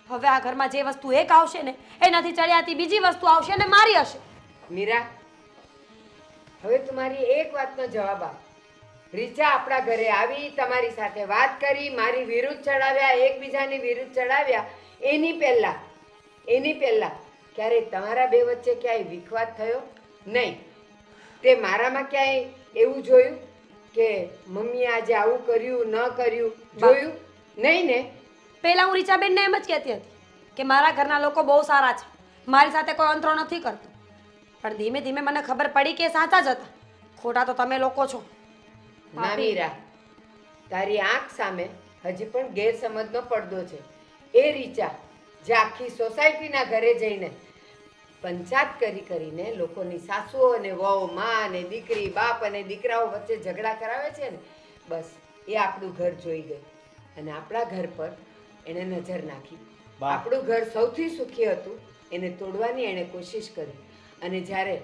હવે આ ઘરમાં જે વસ્તુ એક આવશે ને એનાથી ચડિયાતી બીજી વસ્તુ આવશે અને મારી હશે. મીરા, હવે તું મારી એક વાતનો જવાબ આપ. રીચા આપણા ઘરે આવી, તમારી સાથે વાત કરી, મારી વિરુદ્ધ ચડાવ્યા, એકબીજાની વિરુદ્ધ ચડાવ્યા. એની પહેલા ક્યારે તમારા બે વચ્ચે ક્યાંય વિખવાદ થયો? નહીં. તે મારામાં ક્યાંય એવું જોયું કે મમ્મીએ આજે આવું કર્યું ન કર્યું? જોયું નહીં ને? પહેલા હું રીચાબેનને એમ જ કહેતી હતી કે મારા ઘરના લોકો બહુ સારા છે, મારી સાથે કોઈ અંતરો નથી કરતો. પણ ધીમે ધીમે મને ખબર પડી કે સાચા જ હતા. ખોટા તો તમે લોકો છો. ના મીરા, તારી આંખ સામે હજી પણ ગેરસમજનો પડદો છે. એ રીચા જે આખી સોસાયટીના ઘરે જઈને પંચાયત કરીને લોકોની સાસુઓ અને વહુ, માં અને દીકરી, બાપ અને દીકરાઓ વચ્ચે ઝઘડા કરાવે છે ને, બસ એ આપણું ઘર જોઈ ગઈ અને આપણા ઘર પર એણે નજર નાખી. આપણું ઘર સૌથી સુખી હતું એને તોડવાની એણે કોશિશ કરી. અને જ્યારે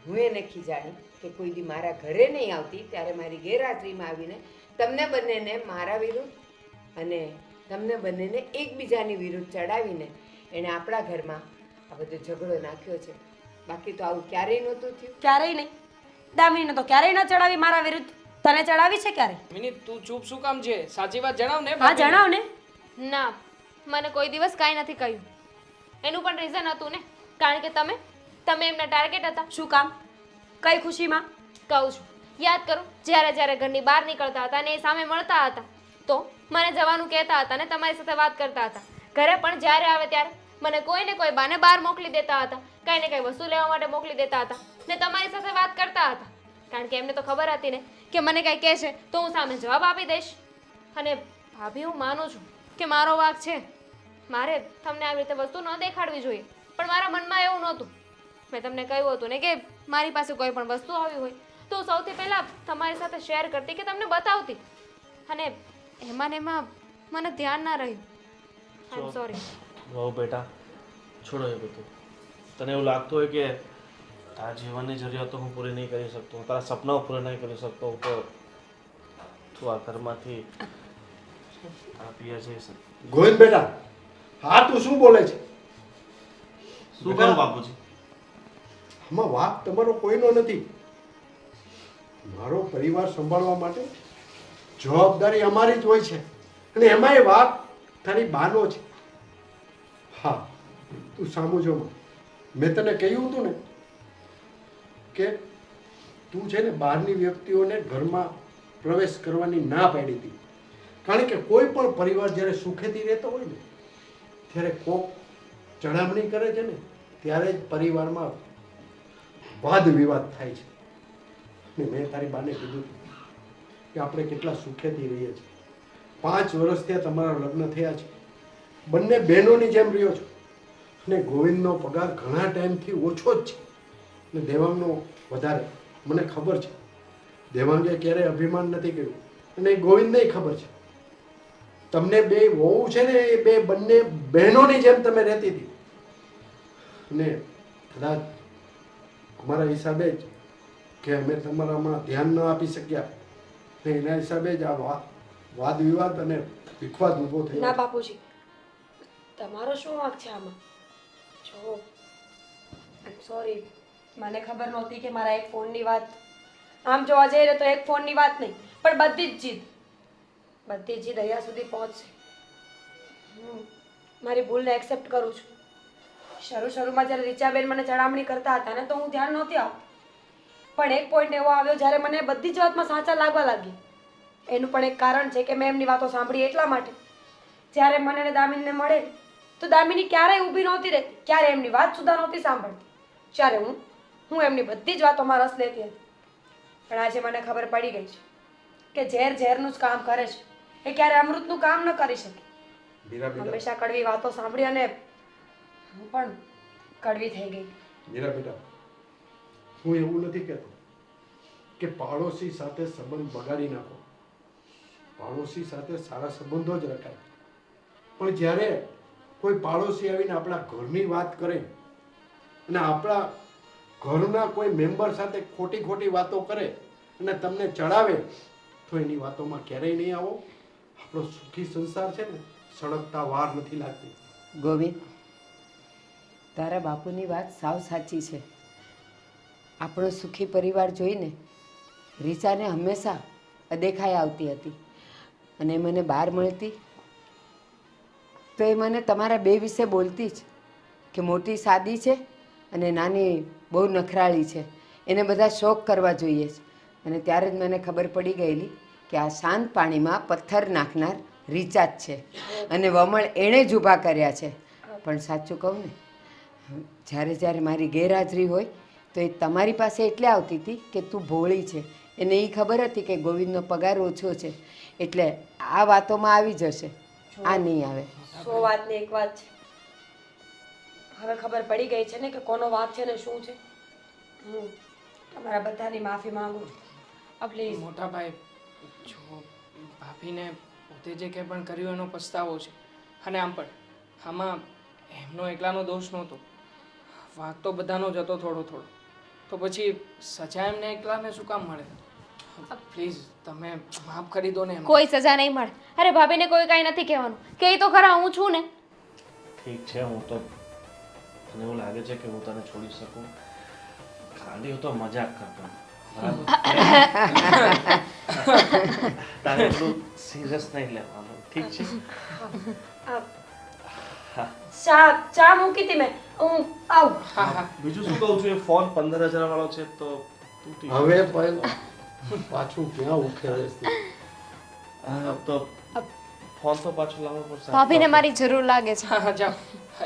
હું એને ખીજાડી કે કોઈ દી મારા ઘરે નહીં આવતી, ત્યારે મારી ગેરહાજરીમાં આવીને તમને બંનેને મારા વિરુદ્ધ અને તમને બંનેને એકબીજાની વિરુદ્ધ ચડાવીને એણે આપણા ઘરમાં આ બધો ઝઘડો નાખ્યો છે. બાકી તો આવું ક્યારેય નહોતું થયું. ક્યારેય નહીં. દામિનીને તો ક્યારેય ન ચડાવી મારા વિરુદ્ધ. તને ચડાવી છે ક્યારે? મિની તું ચૂપ શું કામ છે? સાચી વાત જણાવ ને. હા જણાવ ને. ના, મને કોઈ દિવસ કાંઈ નથી કહ્યું. એનું પણ રીઝન હતું ને, કારણ કે તમે એમના ટાર્ગેટ હતા. શું કામ? કઈ ખુશીમાં? કહું છું, યાદ કરો, જ્યારે ઘરની બહાર નીકળતા હતા ને એ સામે મળતા હતા તો મને જવાનું કહેતા હતા ને તમારી સાથે વાત કરતા હતા. ઘરે પણ જ્યારે આવે ત્યારે મને કોઈ ને કોઈ બાને બહાર મોકલી દેતા હતા, કંઈ ને કંઈ વસ્તુ લેવા માટે મોકલી દેતા હતા ને તમારી સાથે વાત કરતા હતા. કારણ કે એમને તો ખબર હતી ને કે મને કંઈ કહેશે તો હું સામે જવાબ આપી દઈશ. અને ભાભી, હું માનું છું કે મારો વાંક છે, મારે તમને આવી રીતે વસ્તુ ન દેખાડવી જોઈએ, પણ મારા મનમાં એવું નહોતું. મેં તમને કહ્યું હતું ને કે મારી પાસે કોઈ પણ વસ્તુ આવી હોય તો હું સૌથી પહેલાં તમારી સાથે શેર કરતી કે તમને બતાવતી. અને એમાં મને ધ્યાન ના રહ્યું. આઈ એમ સોરી. બહુ બેટા, છોડો એ બધું. તને એવું લાગતું હોય કે તારા જીવનની જરૂરિયાતો હું પૂરી નહીં કરી શકતો, તારા સપનાઓ પૂરા નહીં કરી શકતો, તો તું આ ઘરમાંથી આપીએ છે ગોવિંદ બેટા, હા તું શું બોલે છે? શું કરું બાપુજી? આમાં વાક તમારો કોઈનો નથી. મારો પરિવાર સંભાળવા માટે જવાબદારી અમારી જ હોય છે, અને એમાંય વાત તારી બાનો છે. હા, તું સામું જો માં. મેં તને કહ્યું હતું ને કે તું છે ને બહારની વ્યક્તિઓને ઘરમાં પ્રવેશ કરવાની ના પાડી હતી. કારણ કે કોઈ પણ પરિવાર જ્યારે સુખેથી રહેતો હોય ને ત્યારે કોક ચડામણી કરે છે ને ત્યારે જ પરિવારમાં વાદ વિવાદ થાય છે. ને મેં તારી બાને કીધું કે આપણે કેટલા સુખેથી રહીએ છીએ. 5 વર્ષ ત્યાં તમારા લગ્ન થયા છે. બંને બહેનોની જેમ રહ્યો છો. અને ગોવિંદનો પગાર ઘણા ટાઈમથી ઓછો જ છે ને દેવાંગનો વધારે. મને ખબર છે દેવાંગે ક્યારેય અભિમાન નથી કર્યું, અને ગોવિંદને ખબર છે. તમને બે વહુ છે ને એ બંને બહેનોની જેમ તમે રહેતી હતી. અને કદાચ અમારા હિસાબે જ કે અમે તમારામાં ધ્યાન ન આપી શક્યા ને એના હિસાબે જ આ વાદ વિવાદ અને વિખવાદ ઊભો થયો. ના બાપુજી, તમારો શું વાંક છે આમાં? જો સોરી, મને ખબર નહોતી કે મારા એક ફોનની વાત, આમ જોવા જઈએ તો એક ફોનની વાત નહીં પણ બધી જ જીદ અહીંયા સુધી પહોંચશે. હું મારી ભૂલને એક્સેપ્ટ કરું છું. શરૂમાં જ્યારે રીચાબેન મને ચડામણી કરતા હતા ને તો હું ધ્યાન નહોતી આપતી, પણ એક પોઈન્ટ એવો આવ્યો જ્યારે મને બધી જ વાતમાં સાચા લાગવા લાગી. એનું પણ એક કારણ છે કે મેં એમની વાતો સાંભળી એટલા માટે. જ્યારે મને અને દામિનીને મળે તો દામિની ક્યારેય ઊભી નહોતી રહેતી, ક્યારે એમની વાત સુધા નહોતી સાંભળતી. જ્યારે હું એમની બધી જ વાતોમાં રસ લેતી હતી. પણ આજે મને ખબર પડી ગઈ છે કે ઝેર ઝેરનું જ કામ કરે છે, એ ક્યારે અમૃતનું કામ ન કરી શકે. હંમેશા કડવી વાતો સાંભળી અને હું પણ કડવી થઈ ગઈ. મીરા બેટા, હું એવું નથી કહેતો કે પાડોશી સાથે સંબંધ બગાડી નાખો. પાડોશી સાથે સારા સંબંધો જ રખાય. પણ જ્યારે કોઈ પાડોશી આવીને આપણા ઘરની વાત કરે અને આપણા ઘરના કોઈ મેમ્બર સાથે ખોટી વાતો કરે અને તમને ચડાવે તો એની વાતોમાં ક્યારેય નહીં આવો. આપણો સુખી સંસાર છે ને સળગતા વાર નથી લાગતી. ગોવિંદ, તારા બાપુની વાત સાવ સાચી છે. આપણો સુખી પરિવાર જોઈને રીચાને હંમેશા અદેખાઈ આવતી હતી, અને મને બહાર મળતી તો એ મને તમારા બે વિશે બોલતી જ કે મોટી સાદી છે અને નાની બહુ નખરાળી છે, એને બધા શોખ કરવા જોઈએ છે. અને ત્યારે જ મને ખબર પડી ગયેલી કે આ શાંત પાણીમાં પથ્થર નાખનાર રીચા જ છે, અને વમળ એણે જ ઊભા કર્યા છે. પણ સાચું કહું ને, જ્યારે મારી ગેરહાજરી હોય તો એ તમારી પાસે એટલે આવતી હતી કે તું ભોળી છે. એને એ ખબર હતી કે ગોવિંદનો પગાર ઓછો છે, એટલે આ વાતોમાં આવી જશે, આ નહીં આવે. 100 વાતની એક વાત છે. હવે ખબર પડી ગઈ છે ને કે કોનો વાંક છે ને શું છે. હું તમારા બધાની માફી માંગુ છું. પ્લીઝ. મોટા ભાઈ, જો ભાભીને પોતે જે કંઈ પણ કર્યું એનો પસ્તાવો છે, અને આમ પણ આમાં એમનો એકલાનો દોષ નહોતો, વાંક તો બધાનો જ હતો થોડો થોડો. તો પછી સજા એમને એકલાને શું કામ મળે? પ્લીઝ તમે માફ કરી દો ને એમને. કોઈ સજા નહીં મળે. અરે ભાભીને કોઈ કાંઈ નથી કહેવાનું, કે તો ખરા હું છું ને. ઠીક છે, હું તો મને એવું લાગે છે કે હું તને છોડી શકું. ખાલી હું તો મજાક કરતો, બરાબર? તારે એટલું સિરિયસ નહીં લેવાનું, ઠીક છે? ચા મૂકી હતી મેં, હું આવું. બીજું શું કહું છું, એ ફોન 15,000 વાળો છે તો તૂટી ગયો. હવે પાછું ક્યાં ઉખેડે છે? તો ફોન તો પાછો લાવવો પડશે. ભાભીને મારી જરૂર લાગે છે. હા જાઓ,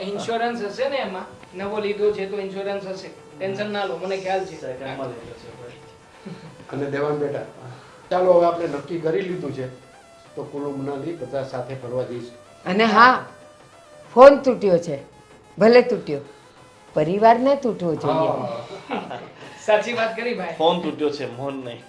ઇન્સ્યોરન્સ હશે ને એમાં, નવો લીધો છે તો ઇન્સ્યોરન્સ હશે, ટેન્શન ના લો, મને ખ્યાલ છે. સેકન્ડમાં લઈ જશે ભાઈ. અને દેવાન બેટા, ચાલો હવે આપણે નક્કી કરી લીધું છે તો કુલ્લુ મનાલી બધા સાથે ફરવા જઈશું. અને હા, ફોન તૂટ્યો છે, ભલે તૂટ્યો, પરિવાર ન તૂટવો જોઈએ. સાચી વાત કરી ભાઈ. ફોન તૂટ્યો છે, મોન નહીં.